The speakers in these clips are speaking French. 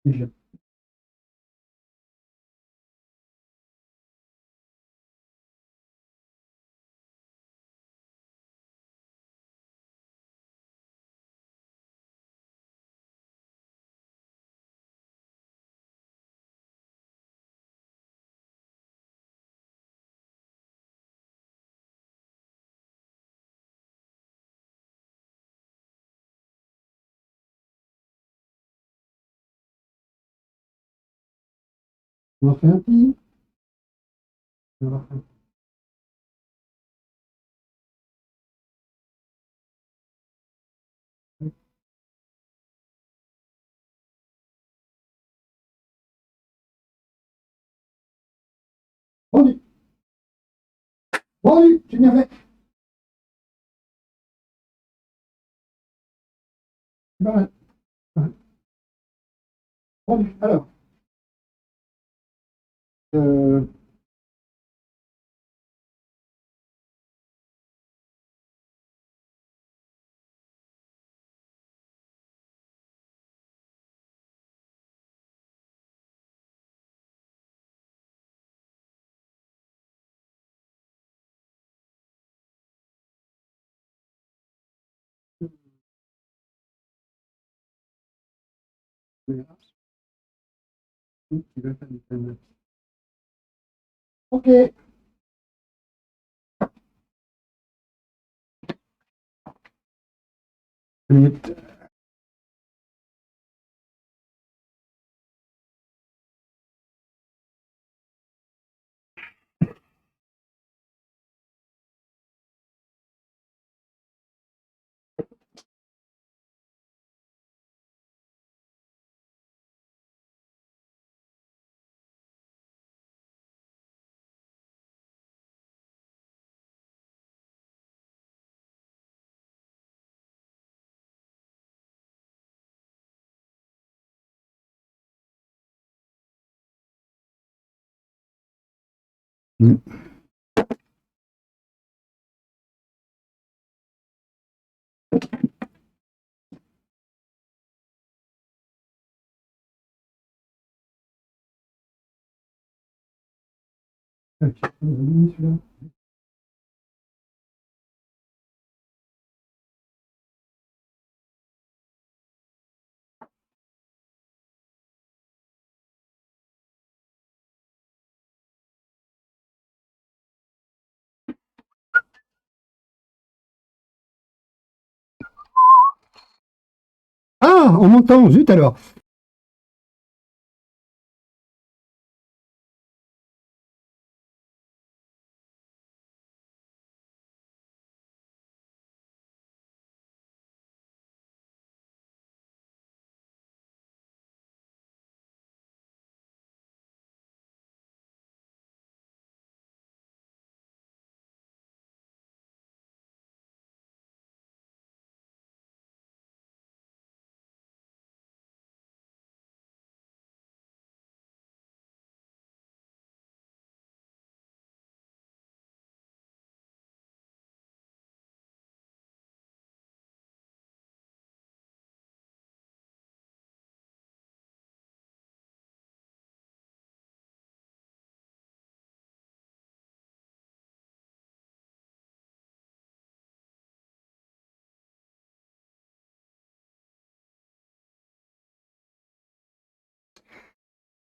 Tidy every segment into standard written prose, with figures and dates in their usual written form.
Déjà. On en fait un petit. On en fait un petit. Vendu. Vendu. J'ai bien fait. C'est pas mal. Ouais. Vendu. Alors. Euh, Ok. Une minute. Mm. Ok. Celui-là. Ah, on m'entend. Zut alors.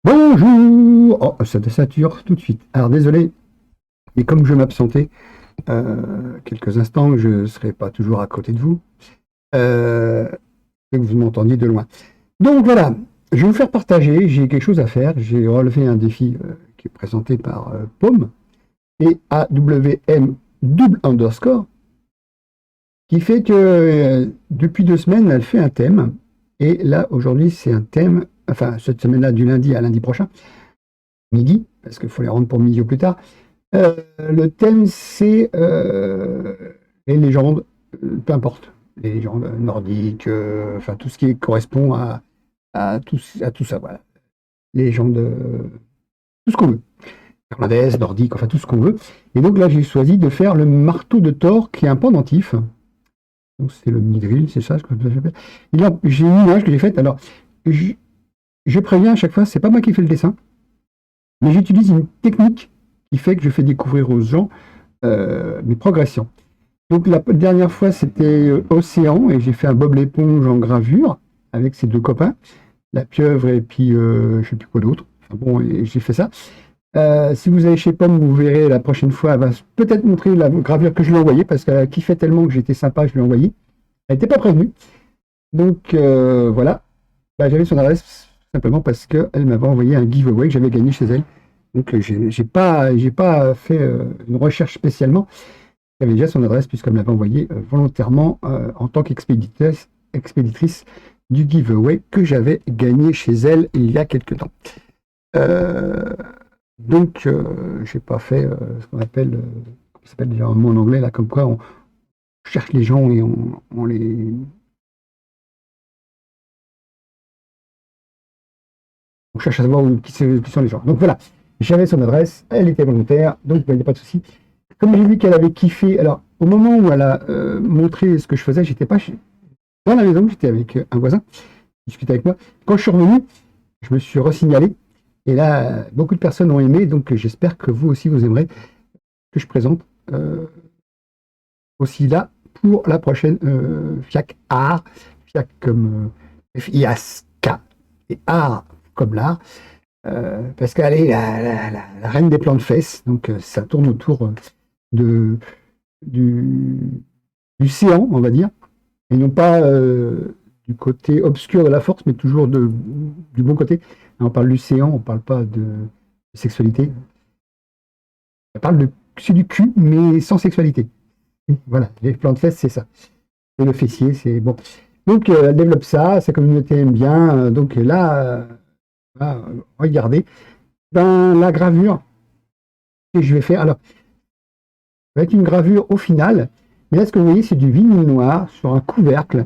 Bonjour. Oh, ça sature tout de suite. Alors désolé, mais comme je m'absentais quelques instants, je ne serai pas toujours à côté de vous. Que vous m'entendiez de loin. Donc voilà, je vais vous faire partager, j'ai quelque chose à faire, j'ai relevé un défi qui est présenté par Paume et AWM double underscore, qui fait que depuis 2 semaines, elle fait un thème, et là aujourd'hui c'est un thème, enfin cette semaine-là du lundi à lundi prochain, midi, parce qu'il faut les rendre pour midi au plus tard, le thème c'est les légendes, peu importe, les légendes nordiques, enfin tout ce qui correspond à tout ça, voilà. Les légendes, tout ce qu'on veut. Irlandaise, nordique, enfin tout ce qu'on veut. Et donc là, j'ai choisi de faire le marteau de Thor, qui est un pendentif. Donc c'est le Midrill, c'est ça ce que j'appelle. Et là, j'ai une image que j'ai faite. Alors, je préviens à chaque fois, c'est pas moi qui fais le dessin, mais j'utilise une technique qui fait que je fais découvrir aux gens mes progressions. Donc la dernière fois, c'était Océan, et j'ai fait un Bob l'éponge en gravure avec ses deux copains, la pieuvre et puis je sais plus quoi d'autre. Enfin bon, et j'ai fait ça. Si vous allez chez Pomme, vous verrez la prochaine fois, elle va peut-être montrer la gravure que je lui ai envoyée, parce qu'elle a kiffé tellement que j'étais sympa, je lui ai envoyé. Elle n'était pas prévenue. Donc voilà, bah, j'avais son adresse simplement parce qu'elle m'avait envoyé un giveaway que j'avais gagné chez elle. Donc j'ai pas fait une recherche spécialement. J'avais déjà son adresse puisqu'elle me l'avait envoyé volontairement en tant qu'expéditrice du giveaway que j'avais gagné chez elle il y a quelques temps. Donc j'ai pas fait ce qu'on appelle, comment ça s'appelle déjà un mot en anglais là, comme quoi on cherche les gens et on les on cherche à savoir qui sont les gens. Donc voilà, j'avais son adresse, elle était volontaire, donc il n'y a pas de souci. Comme j'ai vu qu'elle avait kiffé, alors au moment où elle a montré ce que je faisais, j'étais pas dans la maison, j'étais avec un voisin qui discutait avec moi. Quand je suis revenu, je me suis resignalé. Et là, beaucoup de personnes ont aimé, donc j'espère que vous aussi vous aimerez que je présente aussi là pour la prochaine FIAC Art, FIAC comme FIASK et Art comme l'art. Parce qu'elle est la reine des plans de fesses, donc ça tourne autour de, du séant, on va dire, et non pas du côté obscur de la force, mais toujours du bon côté. Là, on parle du séant, on parle pas de sexualité. On parle c'est du cul, mais sans sexualité. Et voilà, les plans de fesses, c'est ça. Et le fessier, c'est bon. Donc, elle développe ça, sa communauté aime bien. Donc là, regardez, ben, la gravure que je vais faire. Alors, ça va être une gravure au final. Mais là, ce que vous voyez, c'est du vinyle noir sur un couvercle.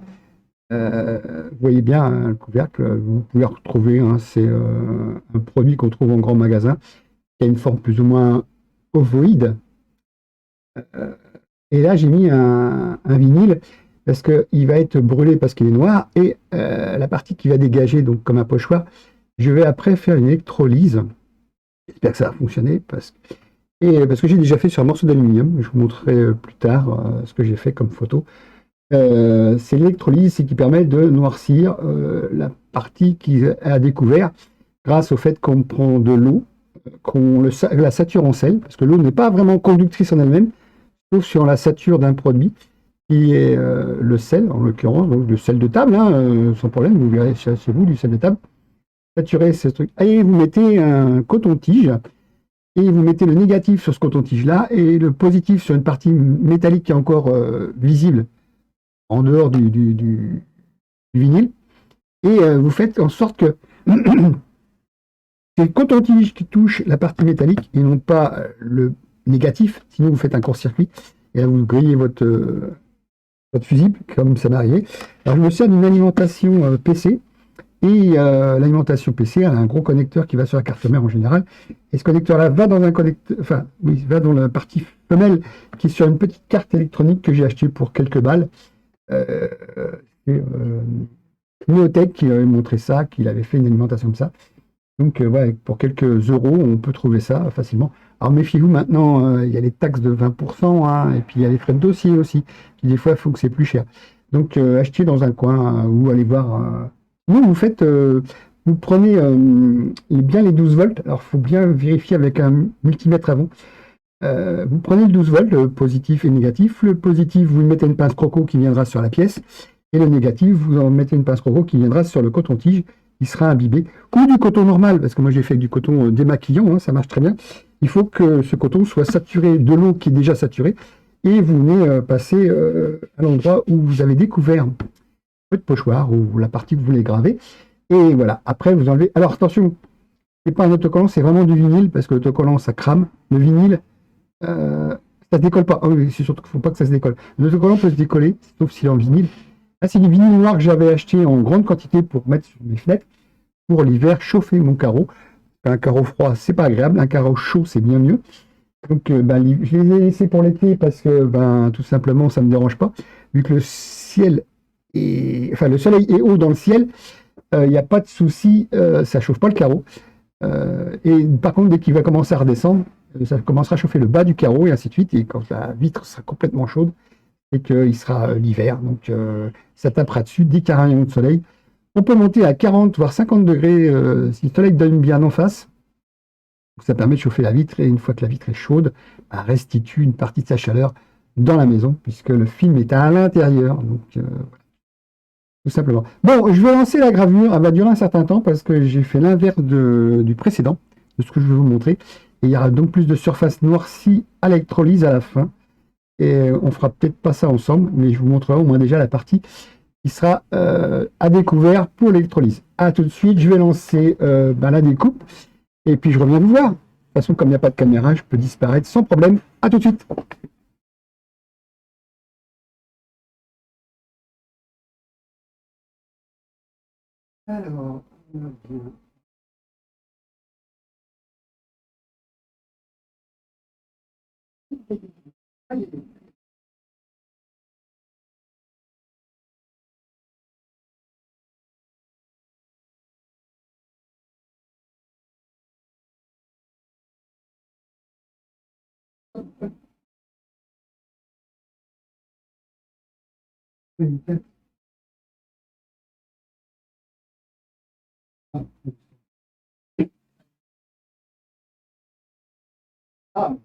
Vous voyez bien hein, le couvercle, vous pouvez retrouver, hein, c'est un produit qu'on trouve en grand magasin, qui a une forme plus ou moins ovoïde. Et là, j'ai mis un vinyle parce qu'il va être brûlé parce qu'il est noir, et la partie qui va dégager, donc comme un pochoir, je vais après faire une électrolyse. J'espère que ça va fonctionner, parce que j'ai déjà fait sur un morceau d'aluminium. Je vous montrerai plus tard ce que j'ai fait comme photo. C'est l'électrolyse, c'est qui permet de noircir la partie qui est à découvert grâce au fait qu'on prend de l'eau, qu'on la sature en sel, parce que l'eau n'est pas vraiment conductrice en elle-même, sauf si on la sature d'un produit qui est le sel, en l'occurrence, donc le sel de table, hein, sans problème, vous verrez chez vous du sel de table. Saturez ce truc. Et vous mettez un coton-tige, et vous mettez le négatif sur ce coton-tige-là, et le positif sur une partie métallique qui est encore visible en dehors du vinyle, et vous faites en sorte que c'est le coton-tige qui touche la partie métallique et non pas le négatif, sinon vous faites un court-circuit et là vous grillez votre fusible, comme ça m'est arrivé. Alors je me sers d'une alimentation PC, et l'alimentation PC elle a un gros connecteur qui va sur la carte mère en général, et ce connecteur-là va dans un connecteur, enfin oui, va dans la partie femelle qui est sur une petite carte électronique que j'ai achetée pour quelques balles. Neotech qui avait montré ça, qu'il avait fait une alimentation comme ça. Donc ouais, pour quelques euros, on peut trouver ça facilement. Alors méfiez-vous maintenant, il y a les taxes de 20%, hein, et puis il y a les frais de dossier aussi, qui des fois font que c'est plus cher. Donc achetez dans un coin ou allez voir. Vous faites, vous prenez bien les 12 volts. Alors il faut bien vérifier avec un multimètre avant. Vous prenez le 12 volts, le positif et le négatif. Le positif, vous mettez une pince croco qui viendra sur la pièce. Et le négatif, vous en mettez une pince croco qui viendra sur le coton-tige, qui sera imbibé. Ou du coton normal, parce que moi j'ai fait du coton démaquillant, hein, ça marche très bien. Il faut que ce coton soit saturé de l'eau qui est déjà saturée. Et vous venez passer à l'endroit où vous avez découvert votre pochoir ou la partie que vous voulez graver. Et voilà, après vous enlevez. Alors attention, c'est pas un autocollant, c'est vraiment du vinyle, parce que l'autocollant ça crame. Le vinyle, ça se décolle pas. Oh, oui, c'est surtout qu'il ne faut pas que ça se décolle. L'autocollant peut se décoller, sauf s'il est en vinyle. Là, c'est du vinyle noir que j'avais acheté en grande quantité pour mettre sur mes fenêtres pour l'hiver, chauffer mon carreau. Un carreau froid, c'est pas agréable. Un carreau chaud, c'est bien mieux. Donc, je les ai laissés pour l'été parce que, tout simplement, ça ne me dérange pas. Vu que le ciel est, enfin, le soleil est haut dans le ciel, il n'y a pas de souci, ça chauffe pas le carreau. Et par contre, dès qu'il va commencer à redescendre, ça commencera à chauffer le bas du carreau et ainsi de suite. Et quand la vitre sera complètement chaude, et qu'il sera l'hiver, donc ça tapera dessus dès qu'il y a un rayon de soleil. On peut monter à 40 voire 50 degrés si le soleil donne bien en face. Donc, ça permet de chauffer la vitre et une fois que la vitre est chaude, bah, restitue une partie de sa chaleur dans la maison puisque le film est à l'intérieur. Donc tout simplement. Bon, je vais lancer la gravure. Elle va durer un certain temps parce que j'ai fait l'inverse du précédent, de ce que je vais vous montrer. Et il y aura donc plus de surface noircie à l'électrolyse à la fin. Et on fera peut-être pas ça ensemble, mais je vous montrerai au moins déjà la partie qui sera à découvert pour l'électrolyse. A tout de suite, je vais lancer la découpe et puis je reviens vous voir. De toute façon, comme il n'y a pas de caméra, je peux disparaître sans problème. A tout de suite. Alors, ah,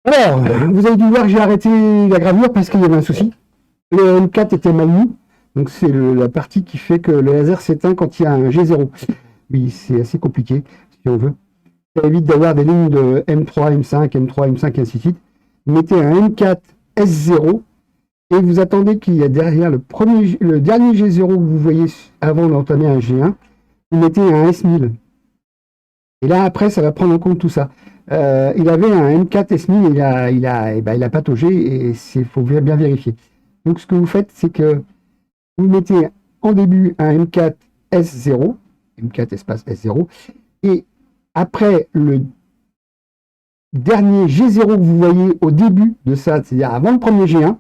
alors, vous avez dû voir que j'ai arrêté la gravure parce qu'il y avait un souci. Le M4 était mal mis, donc c'est la partie qui fait que le laser s'éteint quand il y a un G0. Oui, c'est assez compliqué, si on veut. Ça évite d'avoir des lignes de M3, M5, M3, M5, et ainsi de suite. Mettez un M4 S0 et vous attendez qu'il y ait derrière le dernier G0 que vous voyez avant d'entamer un G1, vous mettez un S1000. Et là, après, ça va prendre en compte tout ça. Il avait un M4 S1000, il a pataugé et il faut bien vérifier. Donc, ce que vous faites, c'est que vous mettez en début un M4 S0, M4 espace S0, et après le dernier G0 que vous voyez au début de ça, c'est-à-dire avant le premier G1, ça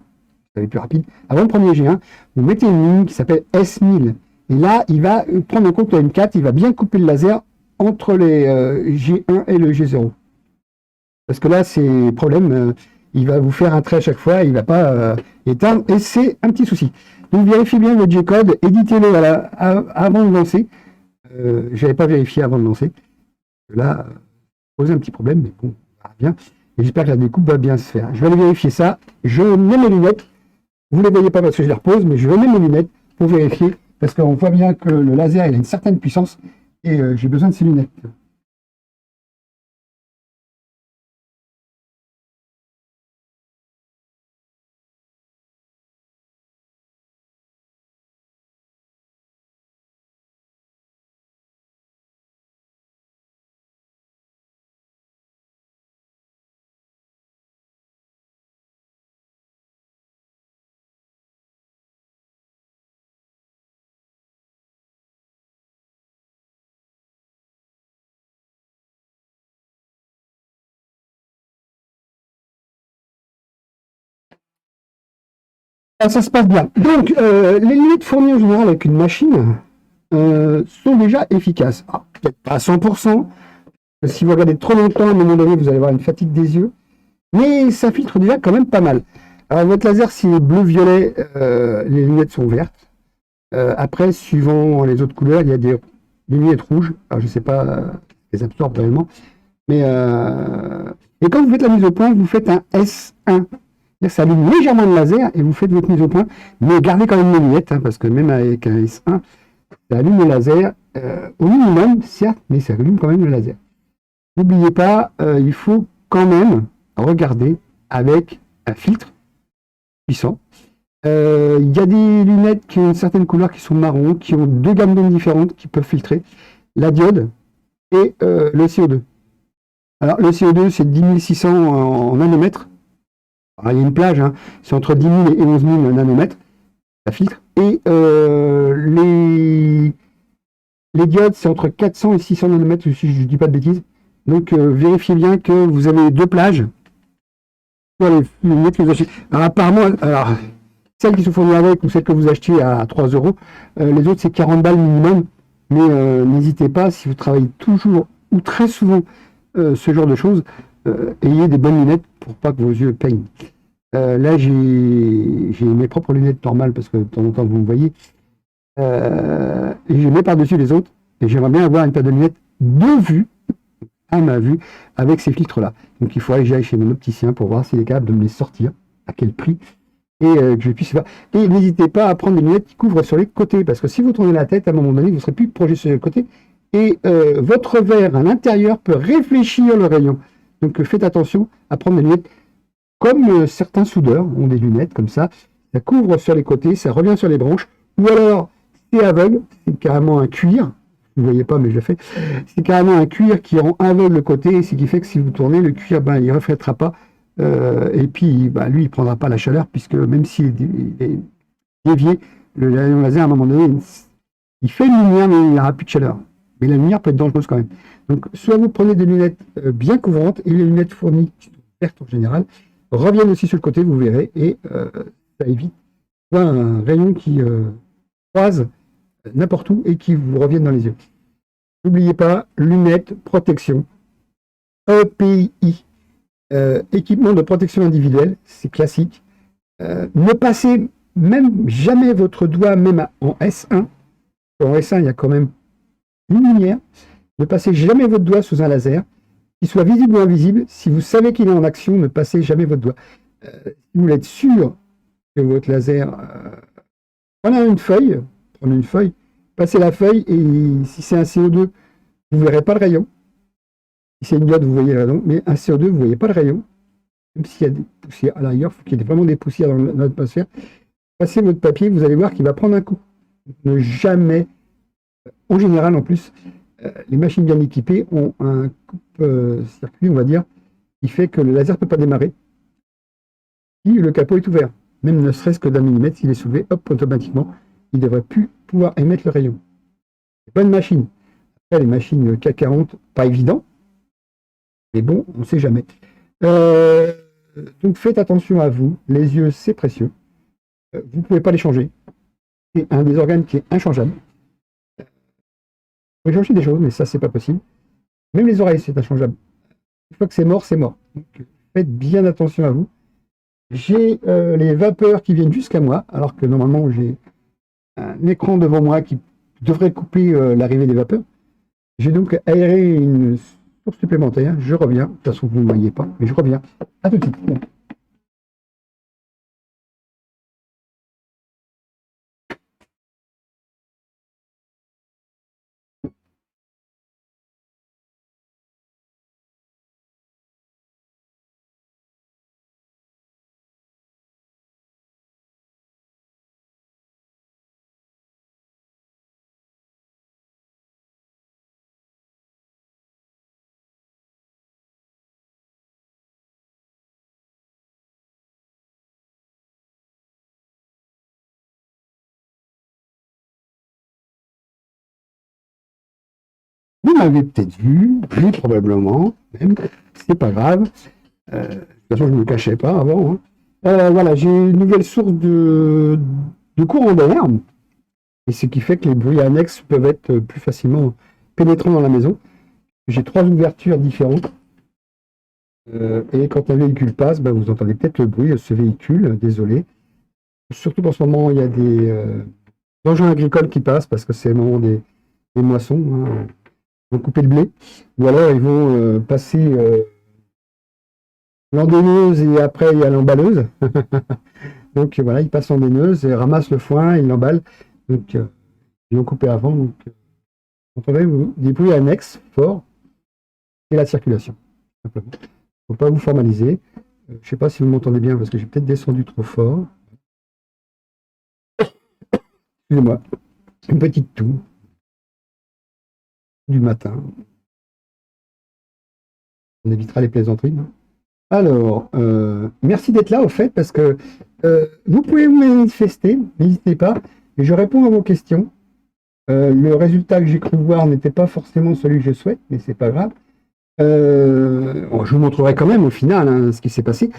va être plus rapide, avant le premier G1, vous mettez une ligne qui s'appelle S1000. Et là, il va prendre en compte le M4, il va bien couper le laser entre les G1 et le G0. Parce que là, c'est problème, il va vous faire un trait à chaque fois, il ne va pas éteindre, et c'est un petit souci. Donc vérifiez bien votre G-code, éditez-le avant de lancer. Je n'avais pas vérifié avant de lancer. Là, pose un petit problème, mais bon, ça va bien. Et j'espère que la découpe va bien se faire. Je vais aller vérifier ça. Je mets mes lunettes. Vous ne les voyez pas parce que je les repose, mais je mets mes lunettes pour vérifier, parce qu'on voit bien que le laser il a une certaine puissance, et j'ai besoin de ces lunettes. Ah, ça se passe bien. Donc, les lunettes fournies en général avec une machine sont déjà efficaces. Alors, peut-être pas à 100%. Si vous regardez trop longtemps, à un moment donné, vous allez avoir une fatigue des yeux. Mais ça filtre déjà quand même pas mal. Alors, votre laser, s'il est bleu-violet, les lunettes sont vertes. Après, suivant les autres couleurs, il y a des lunettes rouges. Alors, je ne sais pas les absorbent réellement. Mais, et quand vous faites la mise au point, vous faites un S1. Ça allume légèrement le laser et vous faites votre mise au point. Mais gardez quand même les lunettes, hein, parce que même avec un S1, ça allume le laser au minimum, certes, mais ça allume quand même le laser. N'oubliez pas, il faut quand même regarder avec un filtre puissant. Il y a des lunettes qui ont une certaine couleur qui sont marron, qui ont deux gammes d'ondes différentes qui peuvent filtrer la diode et le CO2. Alors le CO2 c'est 10 600 en nanomètres. Alors, il y a une plage, hein, c'est entre 10 000 et 11 000 nanomètres, ça filtre. Et les diodes c'est entre 400 et 600 nanomètres, si je ne dis pas de bêtises. Donc vérifiez bien que vous avez deux plages sur les lunettes que vous achetez. Alors apparemment, celles qui sont fournies avec ou celles que vous achetez à 3 euros, les autres c'est 40 balles minimum. Mais n'hésitez pas, si vous travaillez toujours ou très souvent ce genre de choses, ayez des bonnes lunettes pour pas que vos yeux peignent. Là, j'ai mes propres lunettes normales parce que de temps en temps vous me voyez. Et je mets par-dessus les autres. Et j'aimerais bien avoir une paire de lunettes de vue, à ma vue, avec ces filtres-là. Donc il faudrait que j'aille chez mon opticien pour voir s'il est capable de me les sortir, à quel prix, et que je puisse faire. Et n'hésitez pas à prendre des lunettes qui couvrent sur les côtés, parce que si vous tournez la tête, à un moment donné, vous ne serez plus projeté sur les côtés, et votre verre à l'intérieur peut réfléchir le rayon. Donc faites attention à prendre des lunettes comme certains soudeurs ont des lunettes comme ça couvre sur les côtés, ça revient sur les branches, ou alors c'est aveugle, c'est carrément un cuir, vous ne voyez pas mais je le fais, c'est carrément un cuir qui rend aveugle le côté, ce qui fait que si vous tournez, le cuir, ben, il ne reflètera pas, et puis ben, lui, il ne prendra pas la chaleur, puisque même s'il est dévié, le rayon laser, à un moment donné, il fait une lumière, mais il n'aura plus de chaleur. Mais la lumière peut être dangereuse quand même. Donc, soit vous prenez des lunettes bien couvrantes, et les lunettes fournies, vertes en général, reviennent aussi sur le côté, vous verrez, et ça évite un rayon qui croise n'importe où et qui vous revienne dans les yeux. N'oubliez pas, lunettes, protection, EPI, équipement de protection individuelle, c'est classique. Ne passez même jamais votre doigt, même en S1. En S1, il y a quand même une lumière. Ne passez jamais votre doigt sous un laser, qu'il soit visible ou invisible. Si vous savez qu'il est en action, ne passez jamais votre doigt. Si vous voulez être sûr que votre laser... prenez une feuille, passez la feuille, et si c'est un CO2, vous ne verrez pas le rayon. Si c'est une diode, vous voyez le rayon, mais un CO2, vous ne voyez pas le rayon. Même s'il y a des poussières à l'arrière, il faut qu'il y ait vraiment des poussières dans l'atmosphère. Passez votre papier, vous allez voir qu'il va prendre un coup. Ne jamais, en général en plus, les machines bien équipées ont un coupe-circuit, on va dire, qui fait que le laser ne peut pas démarrer si le capot est ouvert. Même ne serait-ce que d'un millimètre, s'il est soulevé, hop, automatiquement, il ne devrait plus pouvoir émettre le rayon. Bonne machine. Après, les machines CAC 40, pas évident, mais bon, on ne sait jamais. Donc faites attention à vous, les yeux c'est précieux, vous ne pouvez pas les changer, c'est un des organes qui est inchangeable. Vous pouvez changer des choses, mais ça c'est pas possible. Même les oreilles c'est inchangeable. Une fois que c'est mort, c'est mort. Donc faites bien attention à vous. J'ai les vapeurs qui viennent jusqu'à moi, alors que normalement j'ai un écran devant moi qui devrait couper l'arrivée des vapeurs. J'ai donc aéré une source supplémentaire. Je reviens. De toute façon, vous ne me voyez pas, mais je reviens. À tout de suite. Vous m'avez peut-être vu, oui, probablement, même. C'est pas grave. De toute façon, je ne me cachais pas avant. Hein. Voilà, j'ai une nouvelle source de courant d'air, et ce qui fait que les bruits annexes peuvent être plus facilement pénétrants dans la maison. J'ai 3 ouvertures différentes, et quand un véhicule passe, bah, vous entendez peut-être le bruit de ce véhicule, désolé. Surtout qu'en ce moment, il y a des engins agricoles qui passent, parce que c'est le moment des moissons, hein. Ils vont couper le blé, ou alors ils vont passer l'endaineuse et après il y a l'emballeuse. Donc voilà, ils passent l'endaineuse et ramassent le foin, ils l'emballent. Donc ils vont couper avant. Donc vous entendez des bruits annexes forts et la circulation, simplement. Il ne faut pas vous formaliser. Je ne sais pas si vous m'entendez bien parce que j'ai peut-être descendu trop fort. Excusez-moi, une petite toux du matin. On évitera les plaisanteries, non? Alors, merci d'être là, au fait, parce que vous pouvez vous manifester, n'hésitez pas, et je réponds à vos questions. Le résultat que j'ai cru voir n'était pas forcément celui que je souhaite, mais c'est pas grave. Bon, je vous montrerai quand même, au final, hein, ce qui s'est passé.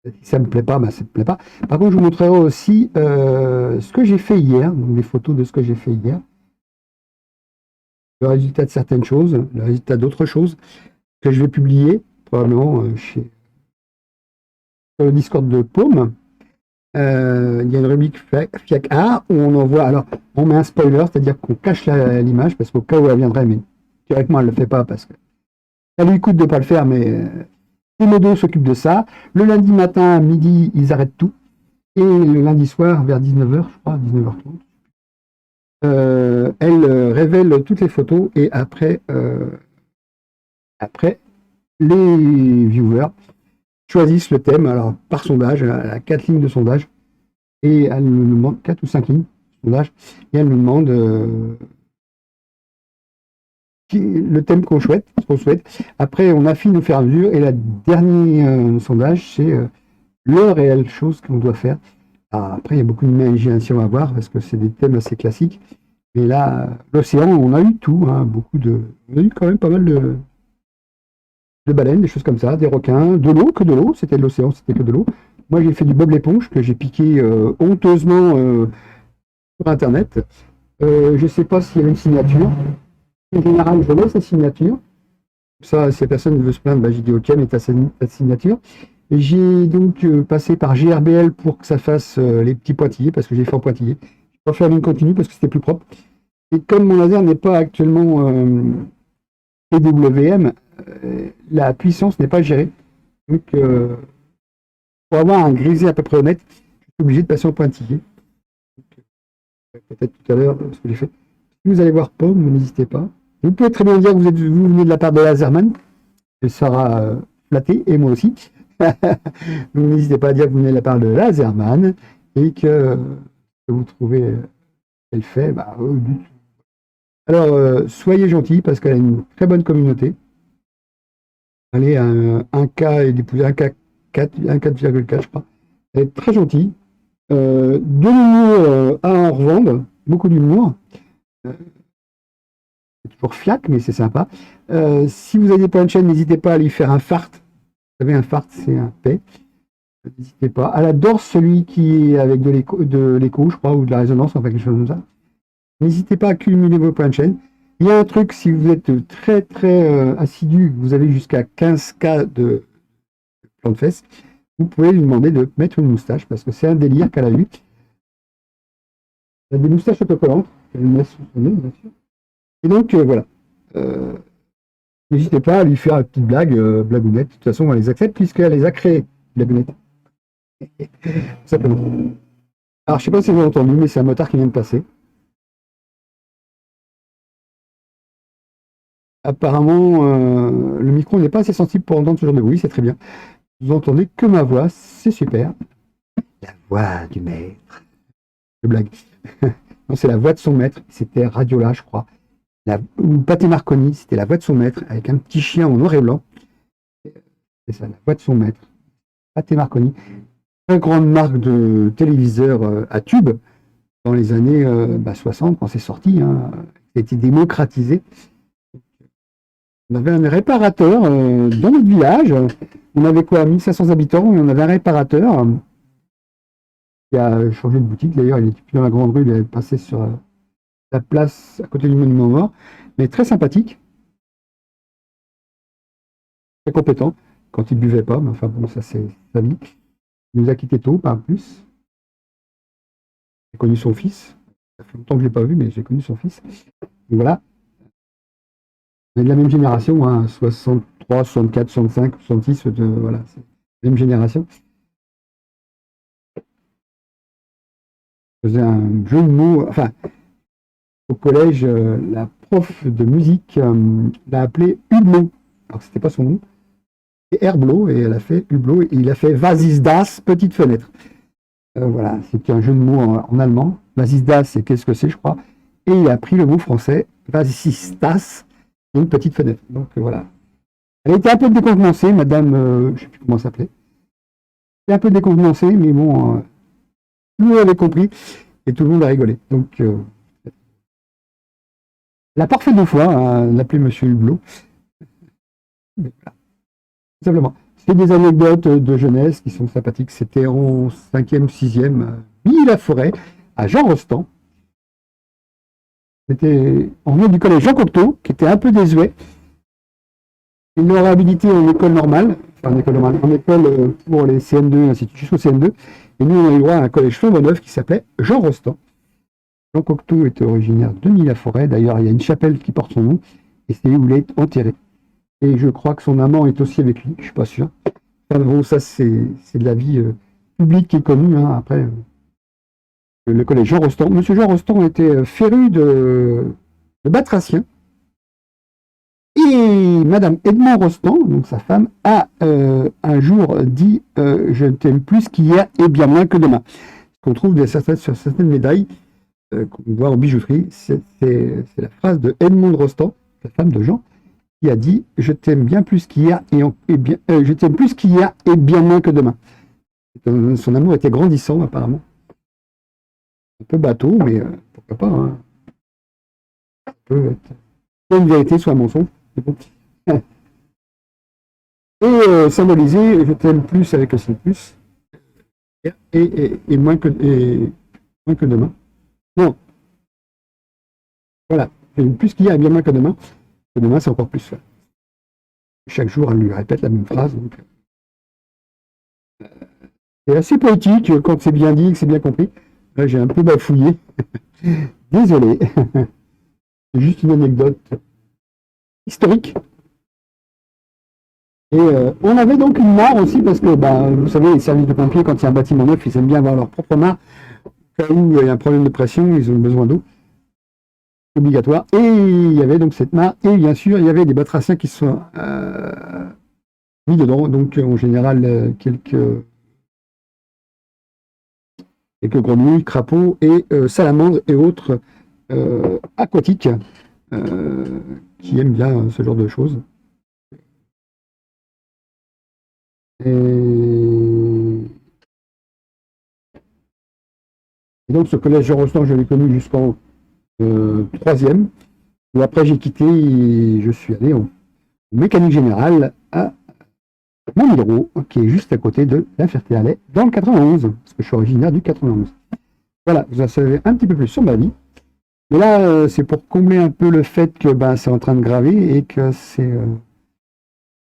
Si ça me plaît pas, bah, ça me plaît pas. Par contre, je vous montrerai aussi ce que j'ai fait hier, donc des photos de ce que j'ai fait hier. Le résultat de certaines choses, le résultat d'autres choses, que je vais publier, probablement, sur le Discord de Paume. Il y a une rubrique FIAC A où on envoie, alors on met un spoiler, c'est-à-dire qu'on cache l'image parce qu'au cas où elle viendrait, mais directement elle ne le fait pas parce que ça lui coûte de ne pas le faire, mais Timodo s'occupe de ça. Le lundi matin, à midi, ils arrêtent tout. Et le lundi soir, vers 19h, je crois, 19h30, elle révèle toutes les photos et après les viewers choisissent le thème, alors par sondage, elle a 4 lignes de sondage, et elle nous demande 4 ou 5 lignes de sondage, et elle nous demande le thème qu'on souhaite, ce qu'on souhaite. Après, on affine au fur et à mesure, et le dernier sondage, c'est le réelle chose qu'on doit faire. Alors, après, il y a beaucoup d'imagination à voir, parce que c'est des thèmes assez classiques, mais là, l'océan, on a eu tout, hein, on a eu quand même pas mal de baleines, des choses comme ça, des requins, de l'eau, que de l'eau, c'était de l'océan, c'était que de l'eau. Moi, j'ai fait du Bob l'éponge, que j'ai piqué honteusement sur Internet. Je ne sais pas s'il y avait une signature. En général, je laisse la signature. Ça, si la personne veut se plaindre, bah, j'ai dit OK, mais tu as ta signature. Et j'ai donc passé par GRBL pour que ça fasse les petits pointillés, parce que j'ai fait en pointillé. Je n'ai pas fait en ligne continue parce que c'était plus propre. Et comme mon laser n'est pas actuellement PWM, la puissance n'est pas gérée. Donc, pour avoir un grisé à peu près honnête, je suis obligé de passer en pointillé. Peut-être tout à l'heure ce que j'ai fait. Si vous allez voir Paume, n'hésitez pas. Vous pouvez très bien dire que vous venez de la part de Laserman. Elle sera flattée, et moi aussi. Donc n'hésitez pas à dire que vous venez de la part de Laserman et que vous trouvez qu'elle fait. Bah, alors, soyez gentils parce qu'elle a une très bonne communauté. Elle est à 1K et d'épouser 1,4, je crois. Elle est très gentille. De l'humour à en revendre, beaucoup d'humour. C'est toujours fiac, mais c'est sympa. Si vous avez des points de chaîne, n'hésitez pas à lui faire un fart. Vous savez, un fart, c'est un paix. N'hésitez pas. Elle adore celui qui est avec de l'écho, je crois, ou de la résonance, enfin quelque chose comme ça. N'hésitez pas à cumuler vos points de chaîne. Il y a un truc, si vous êtes très très assidu, vous avez jusqu'à 15K de plan de fesses, vous pouvez lui demander de mettre une moustache, parce que c'est un délire qu'elle a eu. Elle a des moustaches autocollantes, elle me laisse son nom, bien sûr. Et donc, voilà. N'hésitez pas à lui faire une petite blague, blagounette. De toute façon, on les accepte, puisqu'elle les a créées, blagounette. Simplement. Alors, je sais pas si vous avez entendu, mais c'est un motard qui vient de passer. Apparemment, le micro n'est pas assez sensible pour entendre ce genre de bruit, c'est très bien. Vous entendez que ma voix, c'est super. La voix du maître. Je blague. Non, c'est la voix de son maître. C'était Radiola, je crois. Ou Pathé Marconi, c'était la voix de son maître, avec un petit chien en noir et blanc. C'est ça, la voix de son maître. Pathé Marconi. Très grande marque de téléviseur à tube dans les années 60, quand c'est sorti. Hein. Ça a été démocratisé. On avait un réparateur dans notre village. On avait quoi, 1500 habitants, et on avait un réparateur qui a changé de boutique. D'ailleurs, il était plus dans la grande rue, il est passé sur la place à côté du monument mort, mais très sympathique, très compétent, quand il buvait pas, mais enfin bon, ça c'est sa vie. Il nous a quittés tôt, pas plus. J'ai connu son fils. Ça fait longtemps que je ne l'ai pas vu, mais j'ai connu son fils. Et voilà. On est de la même génération, hein, 63, 64, 65, 66, voilà, c'est la même génération. Je faisais un jeu de mots, enfin, au collège, la prof de musique l'a appelé Hublot. Alors, c'était pas son nom, c'est Herblo, et elle a fait Hublot, et il a fait Was ist das, petite fenêtre. Voilà, c'était un jeu de mots en allemand. Was ist das, c'est qu'est-ce que c'est, je crois. Et il a pris le mot français, Was ist das, une petite fenêtre. Donc voilà. Elle était un peu décontenancée, madame, je ne sais plus comment elle s'appelait. Elle était un peu décontenancée, mais bon, tout le monde avait compris et tout le monde a rigolé. Donc, elle a parfait 2 fois, hein, l'appeler Monsieur Hublot. Mais voilà, tout simplement. C'est des anecdotes de jeunesse qui sont sympathiques. C'était en 5e ou 6e, Milly-la-Forêt, à Jean Rostand. On venait du collège Jean Cocteau, qui était un peu désuet. Ils l'ont réhabilité en école normale, en école pour les CM2, ainsi de suite, jusqu'au CM2. Et nous, on a eu droit à un collège Flambeau-Neuf qui s'appelait Jean Rostand. Jean Cocteau était originaire de Milly-la-Forêt. D'ailleurs, il y a une chapelle qui porte son nom, et c'est où il est enterré. Et je crois que son amant est aussi avec lui, je ne suis pas sûr. Enfin, bon, ça, c'est de la vie publique qui est connue. Hein. Après, le collège Jean Rostand. Monsieur Jean Rostand était féru de batraciens. Et Madame Edmond Rostand, donc sa femme, a un jour dit je t'aime plus qu'hier et bien moins que demain. Ce qu'on trouve sur certaines médailles qu'on voit en bijouterie, c'est la phrase de Edmond Rostand, la femme de Jean, qui a dit je t'aime bien plus qu'hier je t'aime plus qu'hier et bien moins que demain. Son amour était grandissant apparemment. Un peu bateau, mais pourquoi pas. Hein. Ça peut être soit une vérité, soit un mensonge. Bon. Et symboliser je t'aime plus avec le signe plus et moins que demain. Non. Voilà. Plus qu'hier et bien moins que demain. Que demain, c'est encore plus. Chaque jour, elle lui répète la même phrase. Donc, c'est assez poétique quand c'est bien dit, que c'est bien compris. Là, j'ai un peu bafouillé. Désolé. C'est juste une anecdote historique. Et on avait donc une mare aussi, parce que, vous savez, les services de pompiers, quand il y a un bâtiment neuf, ils aiment bien avoir leur propre mare. Au cas où il y a un problème de pression, ils ont besoin d'eau. Obligatoire. Et il y avait donc cette mare. Et bien sûr, il y avait des batraciens qui sont mis dedans. Donc, en général, quelques grenouilles, crapauds et salamandres et autres aquatiques qui aiment bien ce genre de choses. Et donc ce collège Jean Rostand, je l'ai connu jusqu'en 3e, où après j'ai quitté et je suis allé en mécanique générale à Montmirault, qui est juste à côté de La Ferté-Alais, dans le 91, parce que je suis originaire du 91. Voilà, vous en savez un petit peu plus sur ma vie. Mais là, c'est pour combler un peu le fait que c'est en train de graver et que c'est...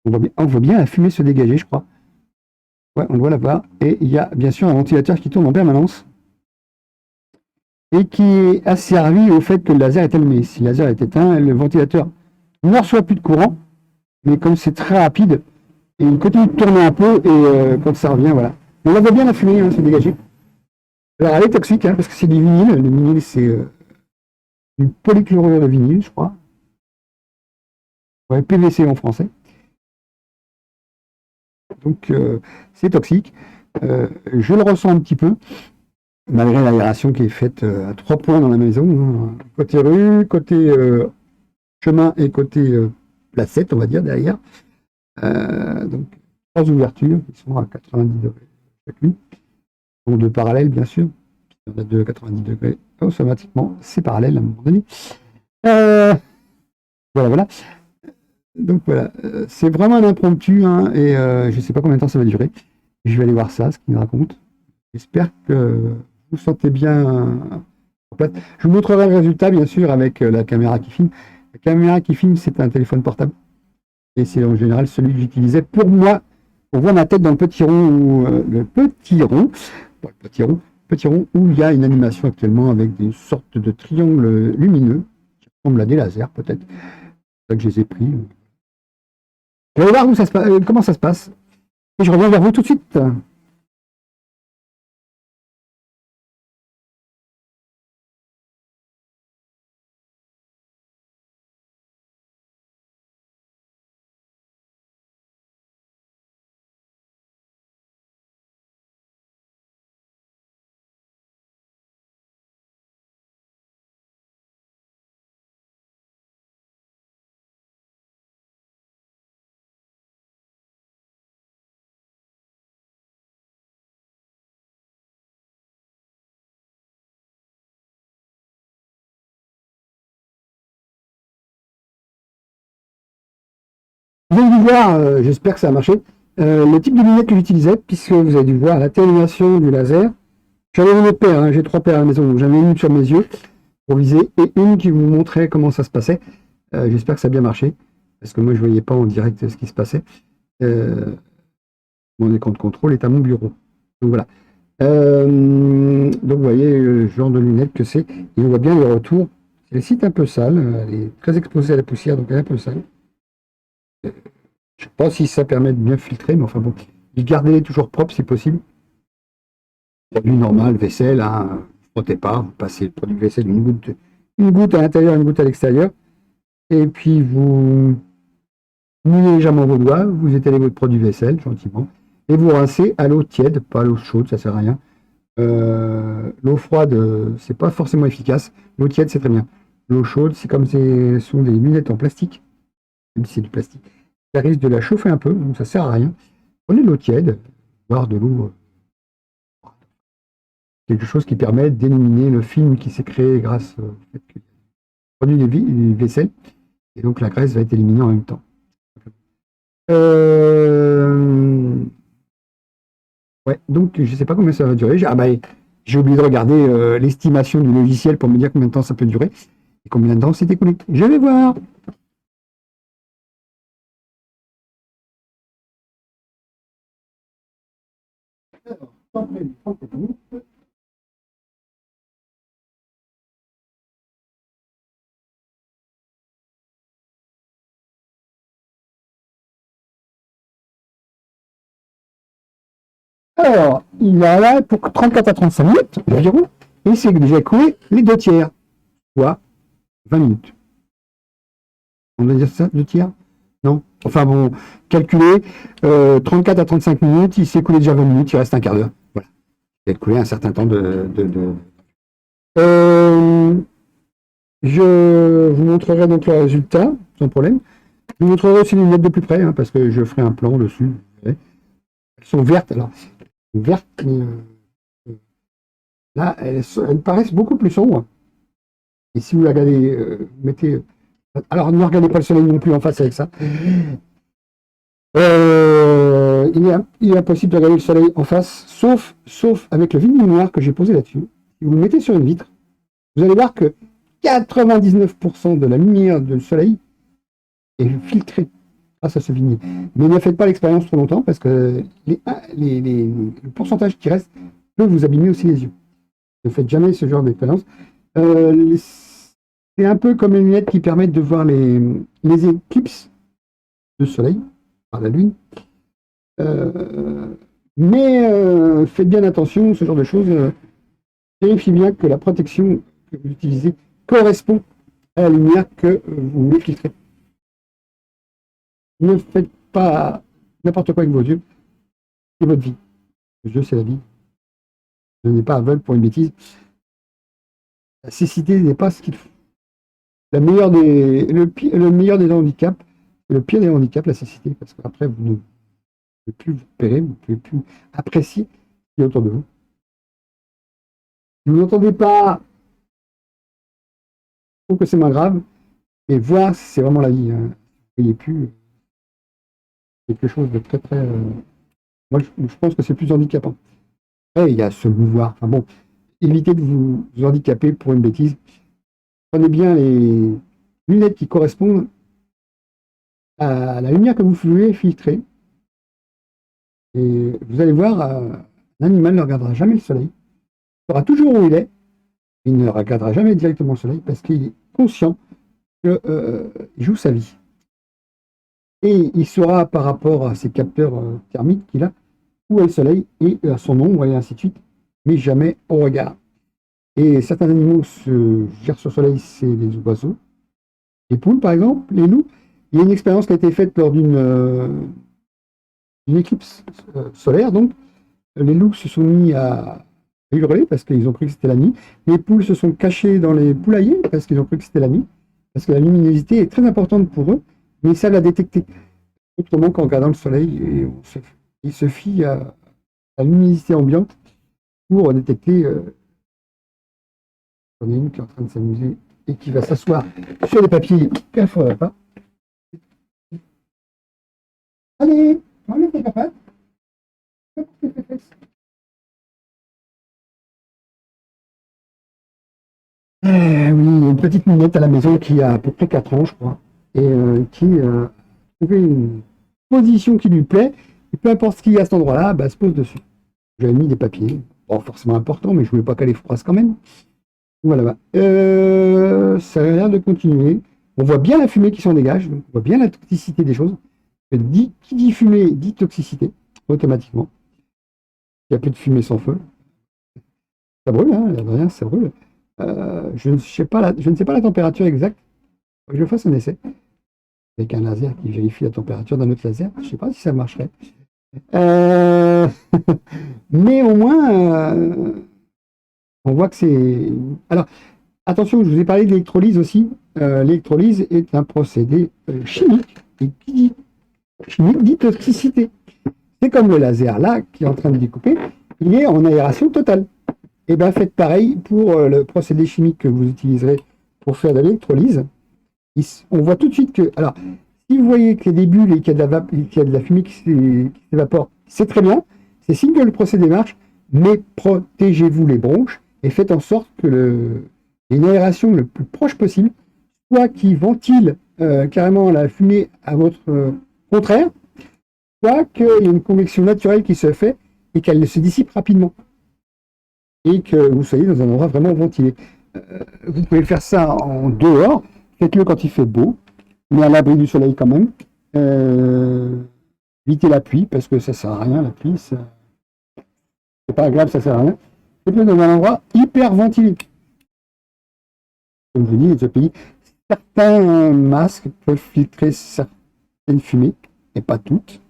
on voit bien la fumée se dégager, je crois. Ouais, on doit la voir. Et il y a bien sûr un ventilateur qui tourne en permanence et qui est asservi au fait que le laser est allumé. Si le laser est éteint, le ventilateur ne reçoit plus de courant, mais comme c'est très rapide, et il continue de tourner un peu et quand ça revient, voilà. On la voit bien la fumée se dégager. Alors elle est toxique parce que c'est du vinyle. Le vinyle, c'est du polychlorure de vinyle, je crois. Ouais, PVC en français. Donc c'est toxique. Je le ressens un petit peu, malgré l'aération qui est faite à 3 points dans la maison, hein. Côté rue, côté chemin et côté placette, on va dire, derrière. Donc 3 ouvertures qui sont à 90 degrés chacune. Donc 2 parallèles, bien sûr. On a 2 à 90 degrés automatiquement, c'est parallèle à un moment donné. Voilà. Donc voilà, c'est vraiment un impromptu, et je ne sais pas combien de temps ça va durer. Je vais aller voir ça, ce qu'il me raconte. J'espère que vous vous sentez bien en place. Je vous montrerai le résultat, bien sûr, avec la caméra qui filme. La caméra qui filme, c'est un téléphone portable. Et c'est en général celui que j'utilisais pour moi. On voit ma tête dans le petit rond, petit rond où il y a une animation actuellement avec des sortes de triangles lumineux qui ressemblent à des lasers, peut-être. C'est ça que je les ai pris. On va voir comment ça se passe. Et je reviens vers vous tout de suite. Vous avez dû voir, j'espère que ça a marché, le type de lunettes que j'utilisais, puisque vous avez dû voir l'atténuation du laser. J'en ai une autre paire, hein, j'ai 3 paires à la maison, donc j'en ai une sur mes yeux pour viser et une qui vous montrait comment ça se passait. J'espère que ça a bien marché, parce que moi je ne voyais pas en direct ce qui se passait. Mon écran de contrôle est à mon bureau. Donc voilà. Donc vous voyez le genre de lunettes que c'est. Et on voit bien les retours. C'est le site un peu sale, elle est très exposée à la poussière, donc elle est un peu sale. Je ne sais pas si ça permet de bien filtrer, mais enfin bon, gardez-les toujours propres si possible. Produit normal, vaisselle, hein, frottez pas, vous passez le produit vaisselle une goutte à l'intérieur, une goutte à l'extérieur, et puis vous mouillez légèrement vos doigts, vous étalez votre produit vaisselle gentiment, et vous rincez à l'eau tiède, pas à l'eau chaude, ça sert à rien. L'eau froide, c'est pas forcément efficace. L'eau tiède, c'est très bien. L'eau chaude, c'est comme ce sont des lunettes en plastique, même si c'est du plastique, ça risque de la chauffer un peu, donc ça sert à rien. Prenez de l'eau tiède, voire de l'eau, quelque chose qui permet d'éliminer le film qui s'est créé grâce au fait que produit les vaisselles, et donc la graisse va être éliminée en même temps. Ouais, donc je ne sais pas combien ça va durer. J'ai oublié de regarder l'estimation du logiciel pour me dire combien de temps ça peut durer et combien de temps c'est écoulé. Je vais voir. Alors, il est là pour 34 à 35 minutes environ, et c'est déjà écoulé les 2 tiers, soit 20 minutes. On va dire ça, 2 tiers? Non. Enfin bon, calculé, 34 à 35 minutes, il s'est écoulé déjà 20 minutes, il reste un quart d'heure. Voilà. Il a écoulé un certain temps Euh, je vous montrerai donc le résultat, sans problème. Je vous montrerai aussi les lunettes de plus près, hein, parce que je ferai un plan dessus. Elles sont vertes, alors, vertes, mais là, elles paraissent beaucoup plus sombres. Et si vous la regardez, vous mettez. Alors, ne regardez pas le soleil non plus en face avec ça. Il est impossible de regarder le soleil en face, sauf avec le vinyle noir que j'ai posé là-dessus. Si vous le mettez sur une vitre, vous allez voir que 99% de la lumière du soleil est filtrée grâce à ce vinyle. Mais ne faites pas l'expérience trop longtemps parce que le pourcentage qui reste peut vous abîmer aussi les yeux. Ne faites jamais ce genre d'expérience. C'est un peu comme les lunettes qui permettent de voir les éclipses de soleil par la lune. Mais faites bien attention, ce genre de choses. Vérifiez bien que la protection que vous utilisez correspond à la lumière que vous voulez filtrer. Ne faites pas n'importe quoi avec vos yeux. C'est votre vie. Le jeu, c'est la vie. Ne n'êtes pas aveugle pour une bêtise. La cécité n'est pas ce qu'il faut. Le meilleur des handicaps, le pire des handicaps, la cécité, parce qu'après, vous ne pouvez plus vous repérer, vous ne pouvez plus apprécier ce qui est autour de vous. Si vous n'entendez pas, je trouve que c'est moins grave. Et voir, c'est vraiment la vie. Hein. Vous ne voyez plus quelque chose de très, très. Moi, je pense que c'est plus handicapant. après, il y a se mouvoir. Enfin bon, évitez de vous handicaper pour une bêtise. Prenez bien les lunettes qui correspondent à la lumière que vous voulez filtrer. Et vous allez voir, l'animal ne regardera jamais le soleil. Il saura toujours où il est. Il ne regardera jamais directement le soleil parce qu'il est conscient qu'il joue sa vie. Et il saura par rapport à ses capteurs thermiques qu'il a où est le soleil et à son ombre et ainsi de suite, mais jamais au regard. Et certains animaux se gèrent sur le soleil, c'est les oiseaux. Les poules, par exemple, les loups. Il y a une expérience qui a été faite lors d'une éclipse solaire, donc les loups se sont mis à hurler parce qu'ils ont cru que c'était la nuit. Les poules se sont cachées dans les poulaillers parce qu'ils ont cru que c'était la nuit, parce que la luminosité est très importante pour eux, mais ils savent la détecter. Autrement qu'en regardant le soleil, et il se fie à la luminosité ambiante pour détecter. On a une qui est en train de s'amuser et qui va s'asseoir sur les papiers qu'elle ne faudrait pas. Allez, enlève tes papates. Oui, une petite minette à la maison qui a à peu près 4 ans, je crois, et qui a trouvé une position qui lui plaît, et peu importe ce qu'il y a à cet endroit-là, bah, elle se pose dessus. J'avais mis des papiers, bon, forcément importants, mais je ne voulais pas qu'elle les froisse quand même. Voilà, ça a l'air de continuer. On voit bien la fumée qui s'en dégage, donc on voit bien la toxicité des choses. Qui dit fumée dit toxicité, automatiquement. Il n'y a plus de fumée sans feu. Ça brûle, hein, rien, ça brûle. Je ne sais pas la température exacte. Faut que je fasse un essai avec un laser qui vérifie la température d'un autre laser. Je ne sais pas si ça marcherait. Mais au moins, on voit que c'est... Alors, attention, je vous ai parlé de l'électrolyse aussi. L'électrolyse est un procédé chimique. Et qui dit chimique dit toxicité. C'est comme le laser là, qui est en train de découper, il est en aération totale. Et bien faites pareil pour le procédé chimique que vous utiliserez pour faire de l'électrolyse. On voit tout de suite que... Alors, si vous voyez qu'il y a des bulles et qu'il y a de la fumée qui s'évapore, c'est très bien. C'est signe que le procédé marche, mais protégez-vous les bronches et faites en sorte que une aération le plus proche possible, soit qui ventile carrément la fumée à votre contraire, soit qu'il y ait une convection naturelle qui se fait et qu'elle se dissipe rapidement. Et que vous soyez dans un endroit vraiment ventilé. Vous pouvez faire ça en dehors, faites-le quand il fait beau, mais à l'abri du soleil quand même. Évitez la pluie, parce que ça sert à rien, la pluie, c'est pas agréable, ça sert à rien. Faites-le dans un endroit hyper ventilé. Comme je vous dis, les pays, certains masques peuvent filtrer certaines fumées, mais pas toutes.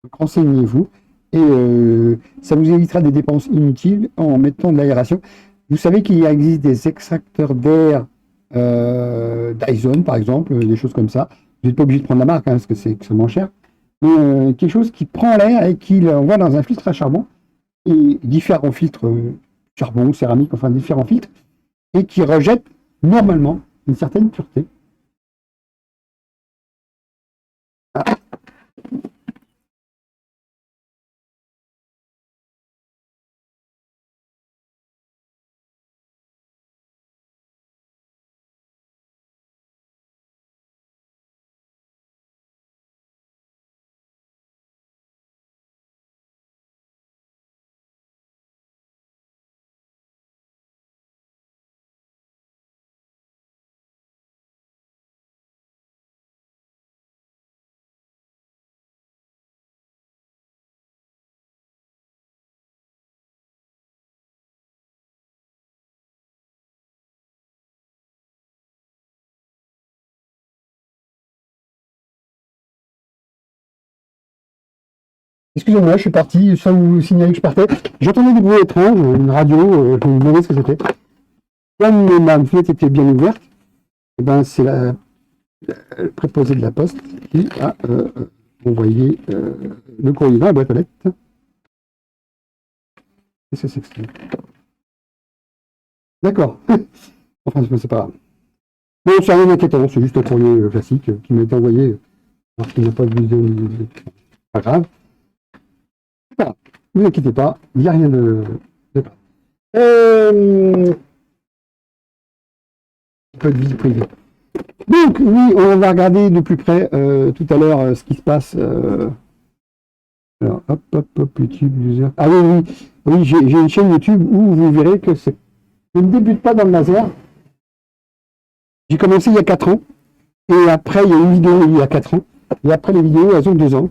Donc renseignez-vous. Et ça vous évitera des dépenses inutiles en mettant de l'aération. Vous savez qu'il existe des extracteurs d'air Dyson, par exemple, des choses comme ça. Vous n'êtes pas obligé de prendre la marque, hein, parce que c'est extrêmement cher. Mais quelque chose qui prend l'air et qui l'envoie dans un filtre à charbon, et différents filtres, charbon, céramique, enfin différents filtres, et qui rejette normalement une certaine pureté. Ah. Excusez-moi, je suis parti, sans vous signaler que je partais. J'entendais des bruits étranges, une radio, je me demandais ce que c'était. Comme ma fenêtre était bien ouverte, et ben c'est la préposé de la poste qui a envoyé le courrier dans la boîte aux lettres. Qu'est-ce que c'est que ça? D'accord. Enfin, c'est pas grave. Non, c'est rien d'inquiétant, c'est juste un courrier classique qui m'a été envoyé alors qu'il n'a pas de vision. Pas grave. Voilà. Ne vous inquiétez pas, il n'y a rien de Un peu de vie privée. Donc, oui, on va regarder de plus près tout à l'heure ce qui se passe. Alors, hop, hop, hop, YouTube, user. Ah oui, oui, oui, j'ai une chaîne YouTube où vous verrez que je ne débute pas dans le laser. J'ai commencé il y a 4 ans. Et après, il y a une vidéo il y a 4 ans. Et après, les vidéos, elles ont 2 ans.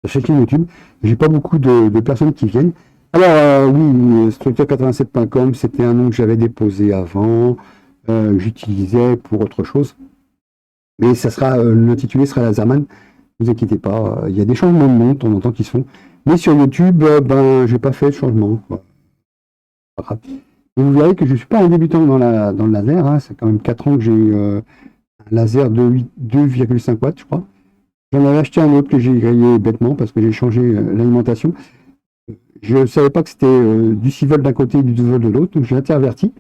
Sur cette chaîne YouTube. J'ai pas beaucoup de personnes qui viennent. Alors, oui, structure87.com, c'était un nom que j'avais déposé avant. J'utilisais pour autre chose. Mais ça sera, l'intitulé sera Laserman. Ne vous inquiétez pas. Il y a des changements de nom de temps en temps qui se font. Mais sur YouTube, ben, j'ai pas fait de changement, quoi. Pas grave. Et vous verrez que je suis pas un débutant dans le laser. Hein. C'est quand même 4 ans que j'ai eu un laser de 2,5 watts, je crois. J'en avais acheté un autre que j'ai grillé bêtement parce que j'ai changé l'alimentation. Je ne savais pas que c'était du 6 volts d'un côté et du 12 volts de l'autre, donc j'ai interverti.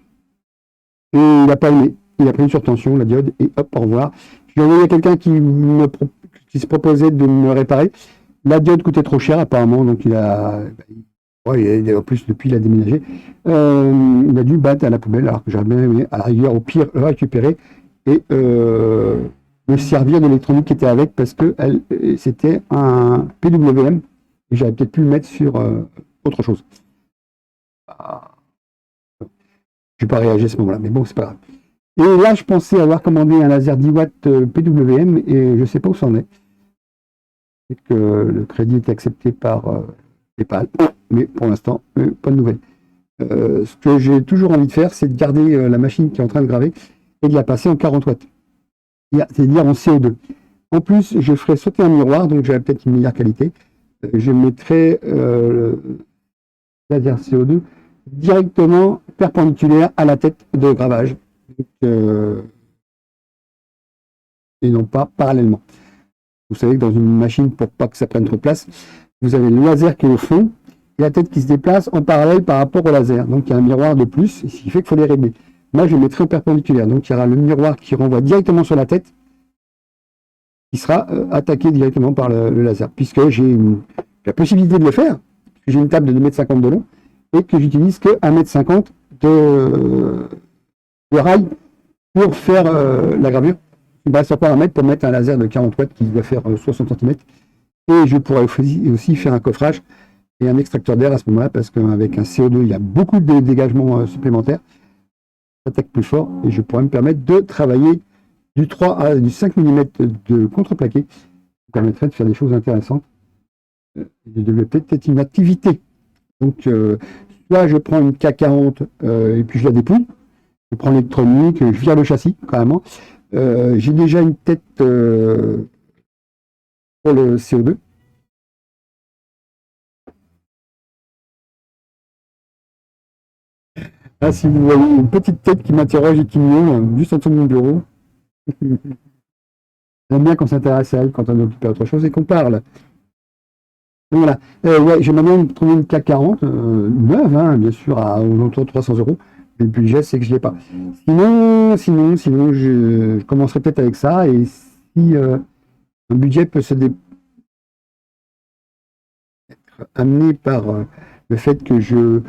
Et il n'a pas aimé. Il a pris une surtension, la diode, et hop, au revoir. J'ai envoyé à quelqu'un qui se proposait de me réparer. La diode coûtait trop cher apparemment, donc il a... Ouais, en plus, depuis, il a déménagé. Il a dû battre à la poubelle, alors que j'aurais bien aimé, à la rigueur, au pire, le récupérer et me servir de l'électronique qui était avec, parce que c'était un PWM, et j'aurais peut-être pu le mettre sur autre chose. Je n'ai pas réagi à ce moment-là, mais bon, c'est pas grave. Et là, je pensais avoir commandé un laser 10 watts PWM, et je ne sais pas où ça en est. C'est que le crédit est accepté par PayPal, mais pour l'instant, pas de nouvelles. Ce que j'ai toujours envie de faire, c'est de garder la machine qui est en train de graver et de la passer en 40 watts, c'est-à-dire en CO2. En plus, je ferai sauter un miroir, donc j'aurai peut-être une meilleure qualité. Je mettrai le laser CO2 directement perpendiculaire à la tête de gravage, donc, et non pas parallèlement. Vous savez que dans une machine, pour pas que ça prenne trop de place, vous avez le laser qui est au fond et la tête qui se déplace en parallèle par rapport au laser. Donc il y a un miroir de plus, ce qui fait qu'il faut les régler. Moi, je les mettrai en perpendiculaire. Donc il y aura le miroir qui renvoie directement sur la tête, qui sera attaqué directement par le laser, puisque j'ai la possibilité de le faire. J'ai une table de 2,50 m de long et que j'utilise que 1,50 m de rail pour faire la gravure. Il me reste encore 1 mètre pour mettre un laser de 40 watts qui doit faire 60 cm. Et je pourrais aussi faire un coffrage et un extracteur d'air à ce moment-là, parce qu'avec un CO2, il y a beaucoup de dégagements supplémentaires. Ça attaque plus fort et je pourrais me permettre de travailler du 3 à du 5 mm de contreplaqué, qui permettrait de faire des choses intéressantes et de développer peut-être une activité. Donc, soit je prends une K40 et puis je la dépouille, je prends l'électronique, je vire le châssis carrément. J'ai déjà une tête pour le CO2. Ah, si vous voyez une petite tête qui m'interroge et qui miaule juste en dessous de mon bureau. J'aime bien qu'on s'intéresse à elle quand on est occupé à autre chose et qu'on parle. Donc voilà. Ouais, j'aimerais bien trouver une CAC 40, neuve, hein, bien sûr, aux alentours de 300 euros. Mais le budget, c'est que je ne l'ai pas. Sinon, je commencerai peut-être avec ça. Et si un budget peut être amené par le fait que je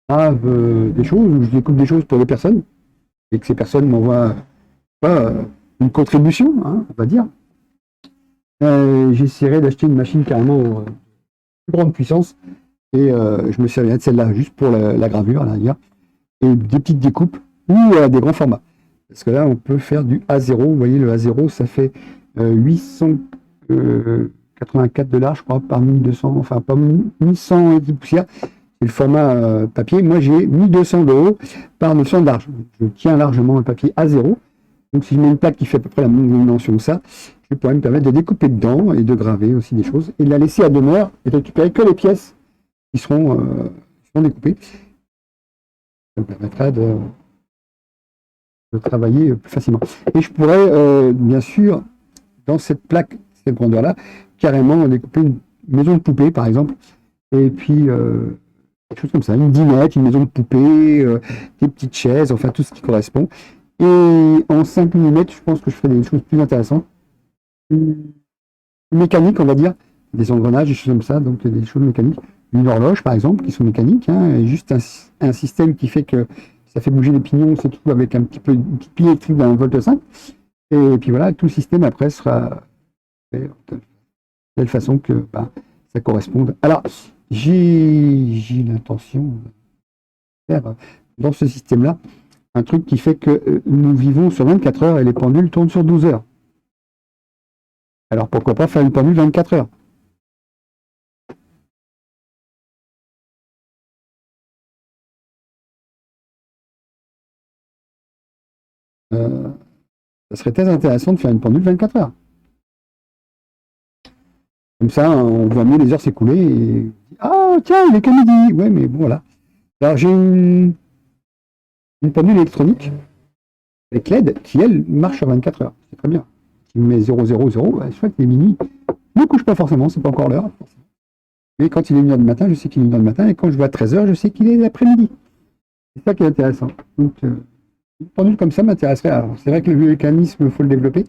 grave des choses, ou je découpe des choses pour des personnes, et que ces personnes m'envoient une contribution, hein, on va dire, j'essaierai d'acheter une machine carrément plus grande puissance, et je me servirai de celle-là juste pour la gravure, là, et des petites découpes, ou des grands formats. Parce que là, on peut faire du A0. Vous voyez, le A0, ça fait 884 $ je crois, par 1200, enfin, pas 1100 et 10 poussières. C'est le format papier. Moi, j'ai 1200 de haut par 900 de large. Je tiens largement un papier A0. Donc, si je mets une plaque qui fait à peu près la même dimension que ça, je pourrais me permettre de découper dedans et de graver aussi des choses et de la laisser à demeure et de récupérer que les pièces qui seront découpées. Ça me permettra de travailler plus facilement. Et je pourrais, bien sûr, dans cette plaque, cette grandeur-là, carrément découper une maison de poupée, par exemple, et puis quelque chose comme ça, une dinette, une maison de poupée, des petites chaises, enfin tout ce qui correspond. Et en 5 mm, je pense que je ferai des choses plus intéressantes, plus mécaniques, on va dire, des engrenages, des choses comme ça, donc des choses mécaniques, une horloge, par exemple, qui sont mécaniques, hein, et juste un système qui fait que ça fait bouger les pignons, c'est tout, avec un petit peu une petite pile électrique d'un volt 5. Et puis voilà, tout le système après sera fait de telle façon que ça corresponde. Alors, j'ai l'intention de faire dans ce système-là un truc qui fait que nous vivons sur 24 heures et les pendules tournent sur 12 heures. Alors pourquoi pas faire une pendule 24 heures? Euh, Ça serait très intéressant de faire une pendule 24 heures. Comme ça, on voit mieux les heures s'écouler et ah tiens, il est que midi. Ouais, mais bon, voilà. Alors j'ai une pendule électronique avec LED qui, elle, marche sur 24 heures. C'est très bien. Qui me met 000, je crois qu'il est minuit. Ne couche pas forcément, c'est pas encore l'heure. Mais quand il est 1h du matin, je sais qu'il est 1h du matin. Et quand je vois 13h, je sais qu'il est l'après-midi. C'est ça qui est intéressant. Donc, une pendule comme ça m'intéresserait. Alors, c'est vrai que le mécanisme, il faut le développer.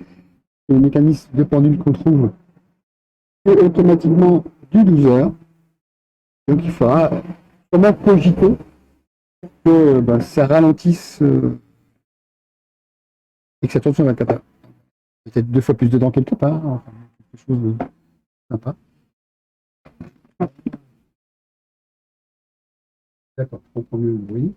Le mécanisme de pendule qu'on trouve fait automatiquement du 12 heures. Donc, il faudra comment cogiter que ça ralentisse et que ça tourne sur 24 heures. Peut-être 2 fois plus dedans quelque part. Enfin, quelque chose de sympa. D'accord, je comprends mieux le bruit.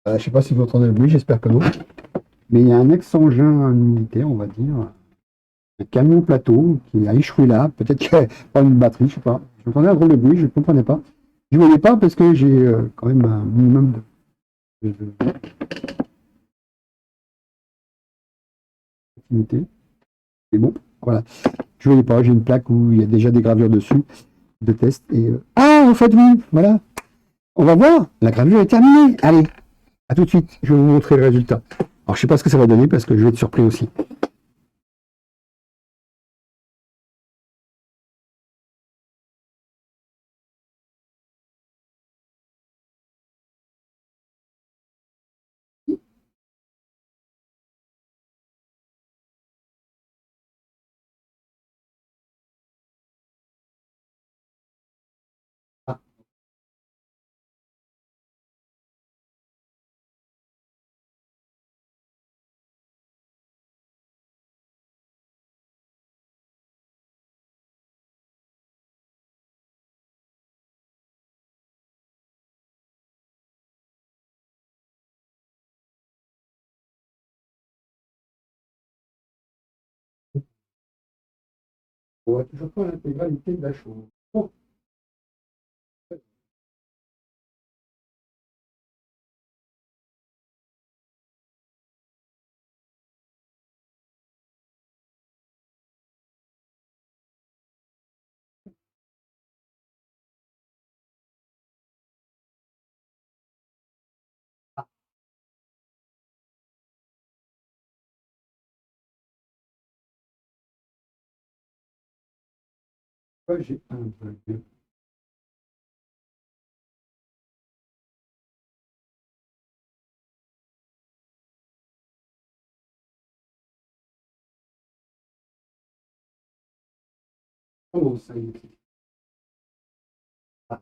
Je ne sais pas si vous entendez le bruit, j'espère que non. Mais il y a un ex-engin militaire, on va dire, un camion plateau qui a échoué là. Peut-être qu'il n'y a pas une batterie, je ne sais pas. J'entendais un drôle de bruit, je ne comprenais pas. Je ne voyais pas parce que j'ai quand même un minimum d'activité. Et bon, voilà. Je ne voyais pas, j'ai une plaque où il y a déjà des gravures dessus, de test. Et, ah, en fait, oui, voilà. On va voir, la gravure est terminée. Allez, à tout de suite, je vais vous montrer le résultat. Alors, je ne sais pas ce que ça va donner parce que je vais être surpris aussi. Ah, on voit toujours pas l'intégralité de la chose. Bon, j'ai un truc. Comment ça y est? Ah,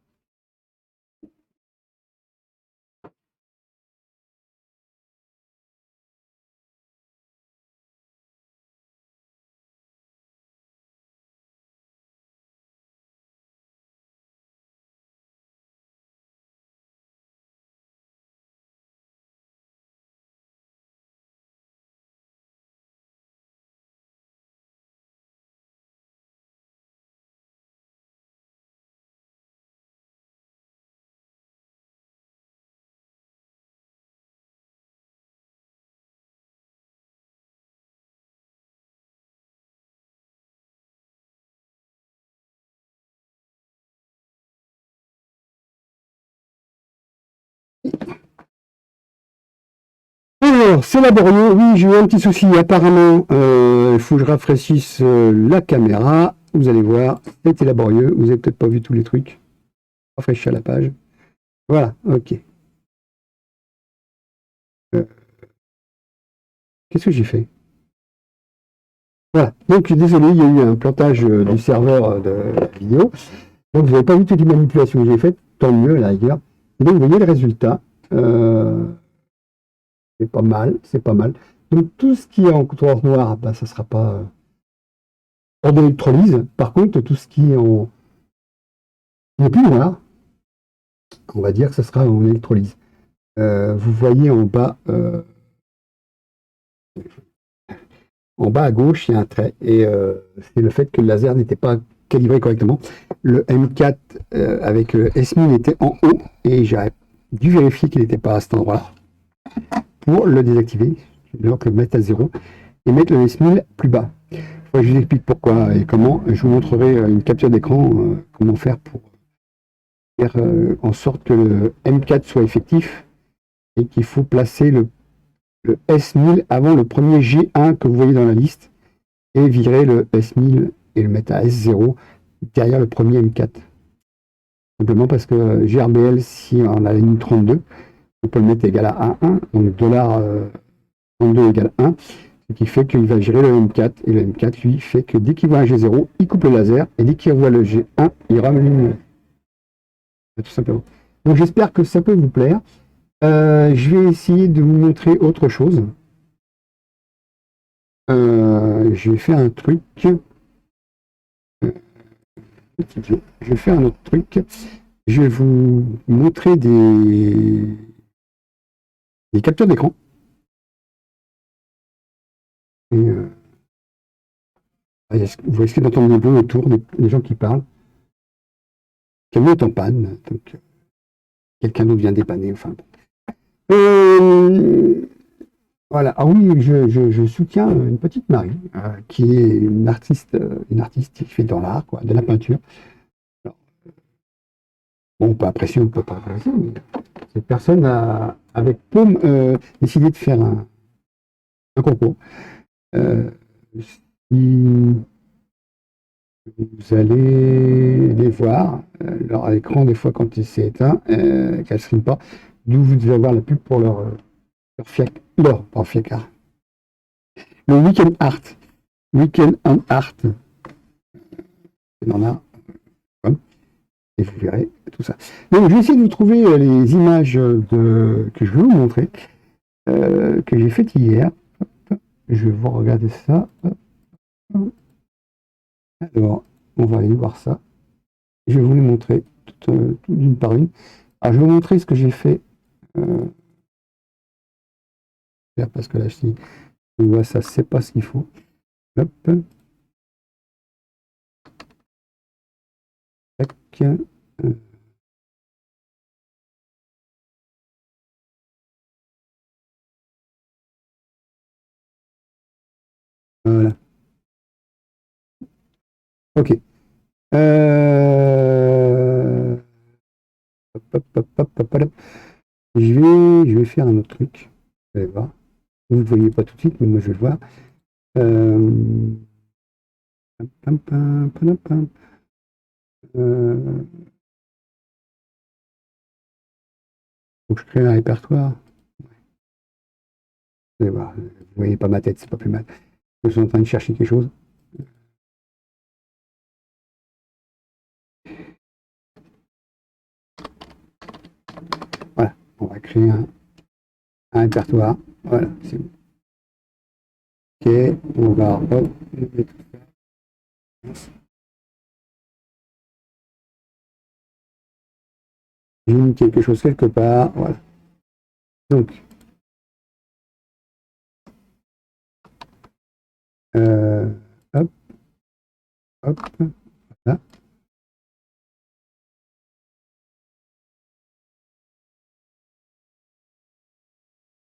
alors, c'est laborieux. Oui, j'ai eu un petit souci. Apparemment, il faut que je rafraîchisse la caméra. Vous allez voir, c'était laborieux. Vous n'avez peut-être pas vu tous les trucs. Rafraîchir la page. Voilà, ok. Euh, Qu'est-ce que j'ai fait? Voilà. Donc, désolé, il y a eu un plantage du serveur de la vidéo. Donc, vous n'avez pas vu toutes les manipulations que j'ai faites. Tant mieux, à la rigueur. Et donc, vous voyez le résultat. C'est pas mal, c'est pas mal. Donc, tout ce qui est en couleur noir, bah, ça ne sera pas en électrolyse. Par contre, tout ce qui est en qui n'est plus noir, on va dire que ce sera en électrolyse. Vous voyez en bas à gauche, il y a un trait. Et c'est le fait que le laser n'était pas calibré correctement. Le M4 avec le S1000 était en haut et j'aurais dû vérifier qu'il n'était pas à cet endroit-là pour le désactiver. Donc le mettre à 0 et mettre le S1000 plus bas. Je vous explique pourquoi et comment. Je vous montrerai une capture d'écran, comment faire pour faire en sorte que le M4 soit effectif et qu'il faut placer le S1000 avant le premier G1 que vous voyez dans la liste et virer le S1000 et le mettre à S0 derrière le premier M4. Simplement parce que GRBL, si on a la ligne 32, on peut le mettre égal à 1,1, donc $32 égale 1, ce qui fait qu'il va gérer le M4, et le M4, lui, fait que dès qu'il voit un G0, il coupe le laser, et dès qu'il voit le G1, il rallume tout simplement. Donc j'espère que ça peut vous plaire. Je vais essayer de vous montrer autre chose. Je vais faire un truc. Je vais faire un autre truc. Je vais vous montrer des captures d'écran. Vous risquez d'entendre des bruits autour, des gens qui parlent. Le camion est en panne, donc quelqu'un d'autre vient dépanner. Enfin, voilà. Ah oui, je soutiens une petite Marie qui est une artiste qui fait dans l'art, quoi, de la peinture. Alors, bon, on peut apprécier, on peut pas apprécier, mais cette personne a, avec Paume, décidé de faire un concours. Si vous allez les voir, leur écran, des fois, quand il s'est éteint, qu'elle ne stream pas, d'où vous devez avoir la pub pour leur pas fiacard. Le Weekend Art. Weekend and Art. Dans l'art. Et vous verrez tout ça. Donc, je vais essayer de vous trouver les images que je vais vous montrer, que j'ai faites hier. Hop, je vais vous regarder ça. Hop. Alors, on va aller voir ça. Je vais vous les montrer toutes d'une par une. Alors, je vais vous montrer ce que j'ai fait. Parce que là, si on voit ça, c'est pas ce qu'il faut. Hop. Tac. Voilà. Ok. Je vais faire un autre truc. Vous allez voir. Vous ne le voyez pas tout de suite, mais moi je vais le voir. Faut que je crée un répertoire. Vous allez voir. Vous ne voyez pas ma tête, c'est pas plus mal. Je suis en train de chercher quelque chose. Voilà. On va créer un répertoire. Voilà, c'est bon. Ok, on va j'ai mis quelque chose quelque part. Voilà. Donc, hop, hop, voilà.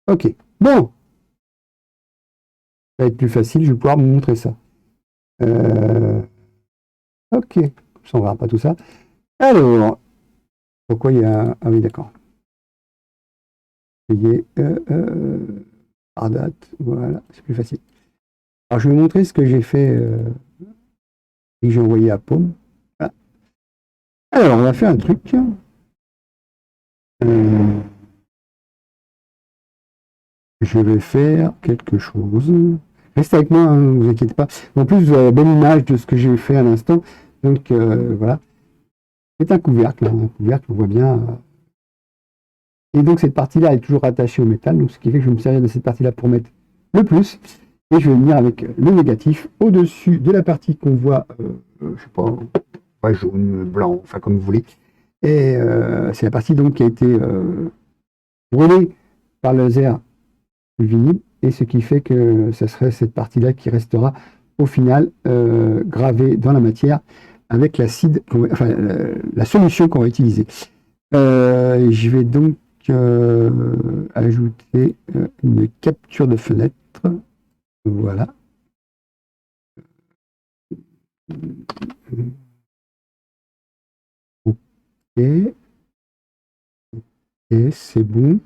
Ok, bon, ça va être plus facile, je vais pouvoir vous montrer ça. Ok, comme ça on verra pas tout ça. Alors, pourquoi il y a... Ah oui, d'accord. Par date, voilà, c'est plus facile. Alors, je vais vous montrer ce que j'ai fait et que j'ai envoyé à Paume. Voilà. Alors, on va faire un truc. Je vais faire quelque chose. Restez avec moi, hein, ne vous inquiétez pas. En plus, vous avez la bonne image de ce que j'ai fait à l'instant. Donc voilà. C'est un couvercle, hein, un couvercle, on voit bien. Et donc cette partie-là est toujours attachée au métal, donc ce qui fait que je vais me servir de cette partie-là pour mettre le plus. Et je vais venir avec le négatif au-dessus de la partie qu'on voit, je sais pas, ouais, jaune, blanc, enfin comme vous voulez. Et c'est la partie donc qui a été brûlée par le laser du vinyle, et ce qui fait que ce serait cette partie-là qui restera au final gravée dans la matière avec l'acide, enfin la solution qu'on va utiliser. Je vais donc ajouter une capture de fenêtre. Voilà. Ok. Et c'est bon.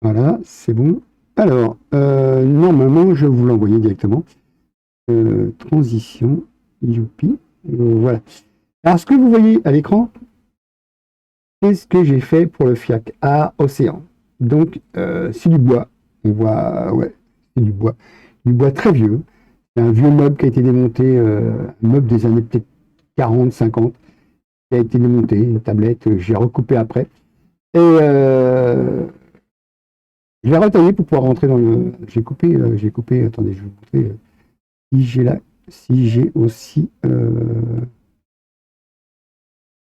Voilà, c'est bon. Alors, normalement, je vais vous l'envoyer directement. Transition, youpi. Voilà. Alors, ce que vous voyez à l'écran, c'est ce que j'ai fait pour le FIAC à Océan. Donc, c'est du bois. On voit, ouais, c'est du bois. Du bois très vieux. C'est un vieux meuble qui a été démonté, un meuble des années peut-être 40, 50, qui a été démonté, une tablette, j'ai recoupé après. Et je l'ai retaillé pour pouvoir rentrer dans le. J'ai coupé, attendez, je vais vous montrer. Si j'ai là, si j'ai aussi.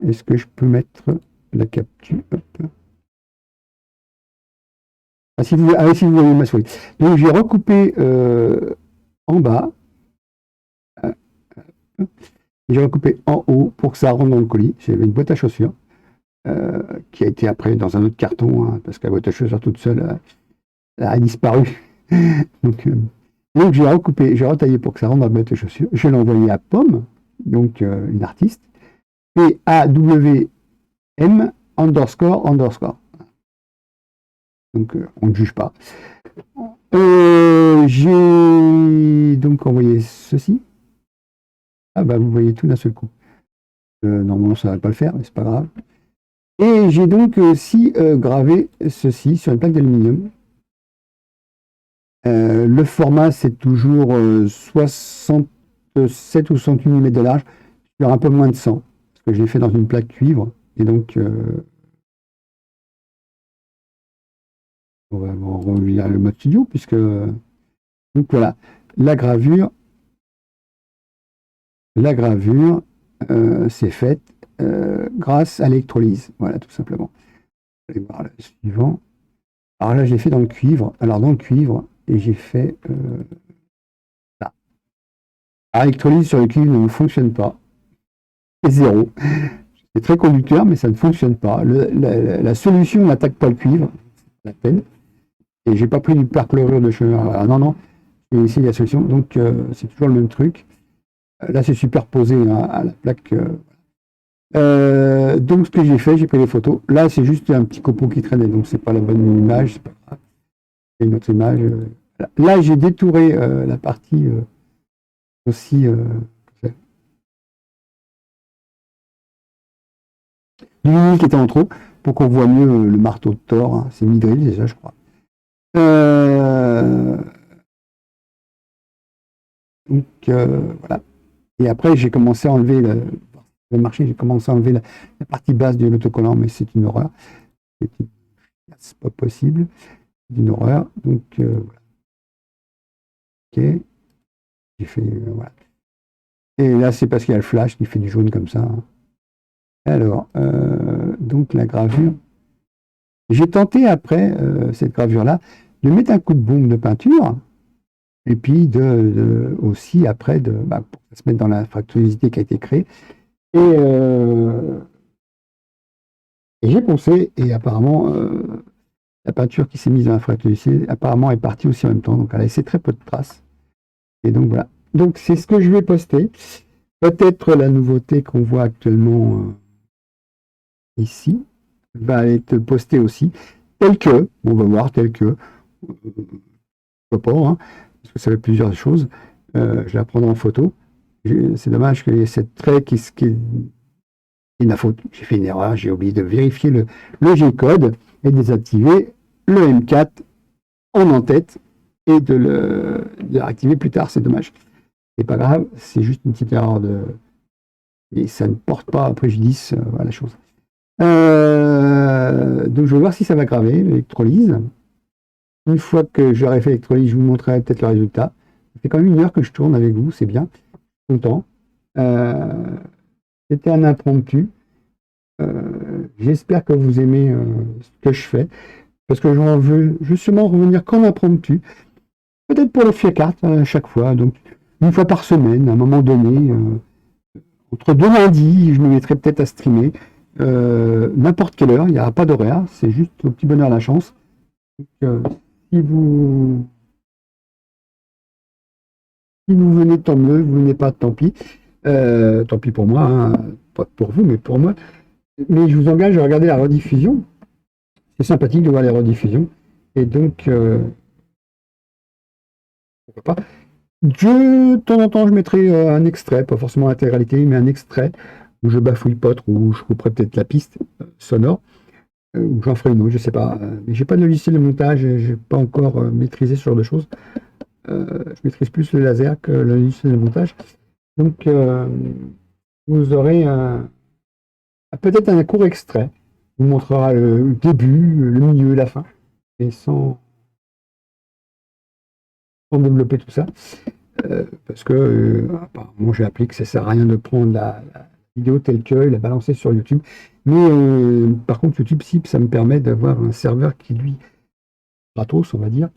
Est-ce que je peux mettre la capture? Hop. Si vous voyez ma souris. Donc j'ai recoupé en bas. J'ai recoupé en haut pour que ça rentre dans le colis. J'avais une boîte à chaussures qui a été après dans un autre carton, hein, parce que la boîte à chaussures toute seule a disparu. donc j'ai recoupé, j'ai retaillé pour que ça rentre dans la boîte à chaussures. Je l'ai envoyé à Pomme, donc une artiste, PAWM __. Donc on ne juge pas. J'ai donc envoyé ceci. Ah bah vous voyez tout d'un seul coup. Normalement ça ne va pas le faire, mais c'est pas grave. Et j'ai donc aussi gravé ceci sur une plaque d'aluminium. Le format c'est toujours 67 ou 68 mm de large sur un peu moins de 100, parce que je l'ai fait dans une plaque cuivre. Et donc on va revenir le mode studio, puisque donc voilà, la gravure c'est faite grâce à l'électrolyse, voilà, tout simplement. Allez voir le suivant. Alors là, j'ai fait dans le cuivre. Alors dans le cuivre, et j'ai fait là. Alors, l'électrolyse sur le cuivre ne fonctionne pas. C'est zéro. C'est très conducteur, mais ça ne fonctionne pas. La solution n'attaque pas le cuivre, c'est la peine. Et j'ai pas pris du perchlorure de chemin. Ah, non, non. J'ai essayé la solution. Donc c'est toujours le même truc. Là, c'est superposé à la plaque. Donc ce que j'ai fait, j'ai pris les photos. Là, c'est juste un petit copeau qui traînait, donc c'est pas la bonne image, c'est pas grave. Il y a une autre image. Là, j'ai détouré la partie aussi du vinyle qui était en trop pour qu'on voit mieux le marteau de Thor. Hein. C'est Midrill déjà, je crois. Donc voilà. Et après, j'ai commencé à enlever le marché, j'ai commencé à enlever la partie basse de l'autocollant, mais c'est une horreur. C'est pas possible. C'est une horreur. Donc voilà. Ok. J'ai fait voilà. Et là, c'est parce qu'il y a le flash qui fait du jaune comme ça. Hein. Alors, donc la gravure. J'ai tenté après cette gravure-là de mettre un coup de bombe de peinture et puis aussi après pour se mettre dans la fractuosité qui a été créée. Et j'ai pensé, et apparemment, la peinture qui s'est mise dans la fractuosité, apparemment, est partie aussi en même temps. Donc, elle a laissé très peu de traces. Et donc, voilà. Donc, c'est ce que je vais poster. Peut-être la nouveauté qu'on voit actuellement ici va être postée aussi. Tel que, on va voir, tel que, pourquoi pas, hein, parce que ça fait plusieurs choses. Je vais la prendre en photo. C'est dommage qu'il y ait cette trait qui est ma faute. J'ai fait une erreur, j'ai oublié de vérifier le G-code et désactiver le M4 en en-tête. et de réactiver plus tard, c'est dommage. C'est pas grave, c'est juste une petite erreur et ça ne porte pas préjudice à la chose. Donc je vais voir si ça va graver l'électrolyse. Une fois que j'aurai fait l'électrolyse, je vous montrerai peut-être le résultat. Ça fait quand même 1 heure que je tourne avec vous, c'est bien. Content. C'était un impromptu. J'espère que vous aimez ce que je fais, parce que j'en veux justement revenir comme impromptu. Peut-être pour les fiacartes à chaque fois, donc 1 fois par semaine, à un moment donné. Entre 2 lundis, je me mettrai peut-être à streamer. N'importe quelle heure, il n'y aura pas d'horaire, c'est juste au petit bonheur la chance. Donc, si vous venez, tant mieux, vous venez pas, tant pis. Tant pis pour moi, hein, pas pour vous, mais pour moi. Mais je vous engage à regarder la rediffusion. C'est sympathique de voir les rediffusions. Et donc, pourquoi pas. De temps en temps, je mettrai un extrait, pas forcément l'intégralité, mais un extrait où je bafouille pas trop, où je couperai peut-être la piste sonore, ou j'en ferai une autre, je sais pas. Mais j'ai pas de logiciel de montage, j'ai pas encore maîtrisé ce genre de choses. Je maîtrise plus le laser que le logiciel de montage. Donc, vous aurez peut-être un court extrait. Vous montrera le début, le milieu, la fin, et sans développer tout ça. Parce que apparemment j'ai appris que ça sert à rien de prendre la vidéo telle que la balancer sur YouTube. Mais par contre, YouTube, si ça me permet d'avoir un serveur qui, lui, gratos, on va dire,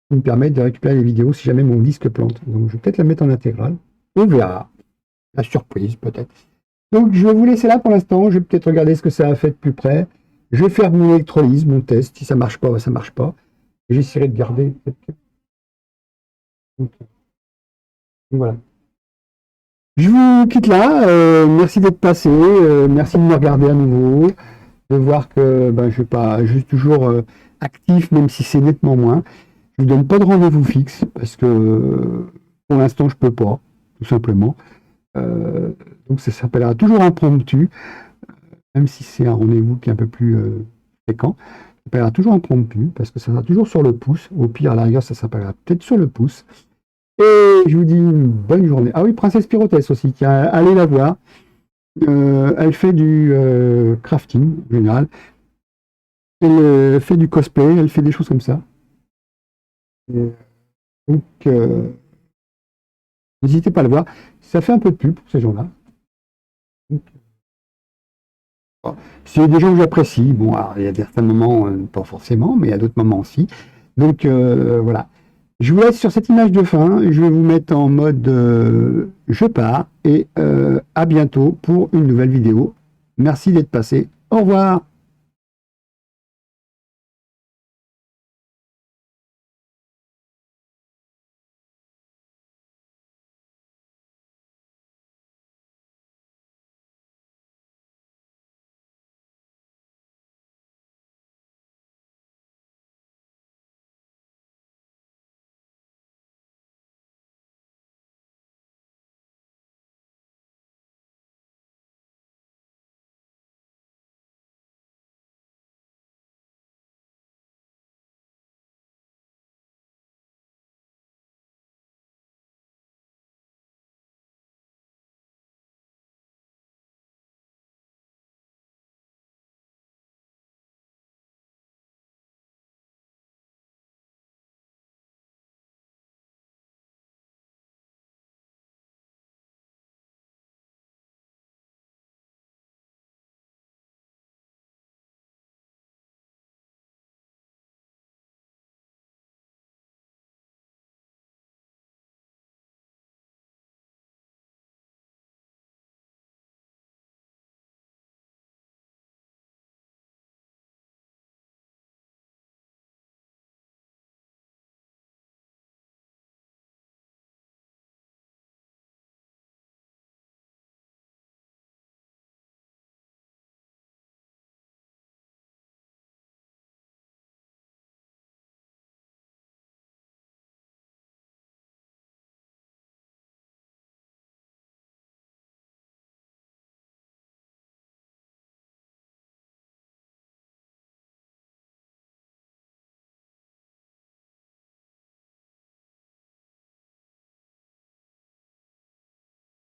qui me permet de récupérer les vidéos si jamais mon disque plante. Donc je vais peut-être la mettre en intégrale. On verra. La surprise, peut-être. Donc je vais vous laisser là pour l'instant. Je vais peut-être regarder ce que ça a fait de plus près. Je vais faire mon électrolyse, mon test. Si ça marche pas, ça marche pas. J'essaierai de garder. Donc, voilà. Je vous quitte là. Merci d'être passé. Merci de me regarder à nouveau. De voir que je ne suis pas juste toujours actif, même si c'est nettement moins. Je ne vous donne pas de rendez-vous fixe parce que pour l'instant, je ne peux pas, tout simplement. Donc ça s'appellera toujours impromptu, même si c'est un rendez-vous qui est un peu plus fréquent. Ça s'appellera toujours impromptu parce que ça sera toujours sur le pouce. Au pire, à la rigueur, ça s'appellera peut-être sur le pouce. Et je vous dis une bonne journée. Ah oui, Princesse Pyrotès aussi, tiens, allez la voir. Elle fait du crafting en général. Elle fait du cosplay, elle fait des choses comme ça. Et donc, n'hésitez pas à le voir. Ça fait un peu de pub pour ces gens-là. C'est des gens que j'apprécie. Bon, alors, il y a certains moments, pas forcément, mais il y a d'autres moments aussi. Donc, voilà. Je vous laisse sur cette image de fin. Je vais vous mettre en mode je pars et à bientôt pour une nouvelle vidéo. Merci d'être passé. Au revoir.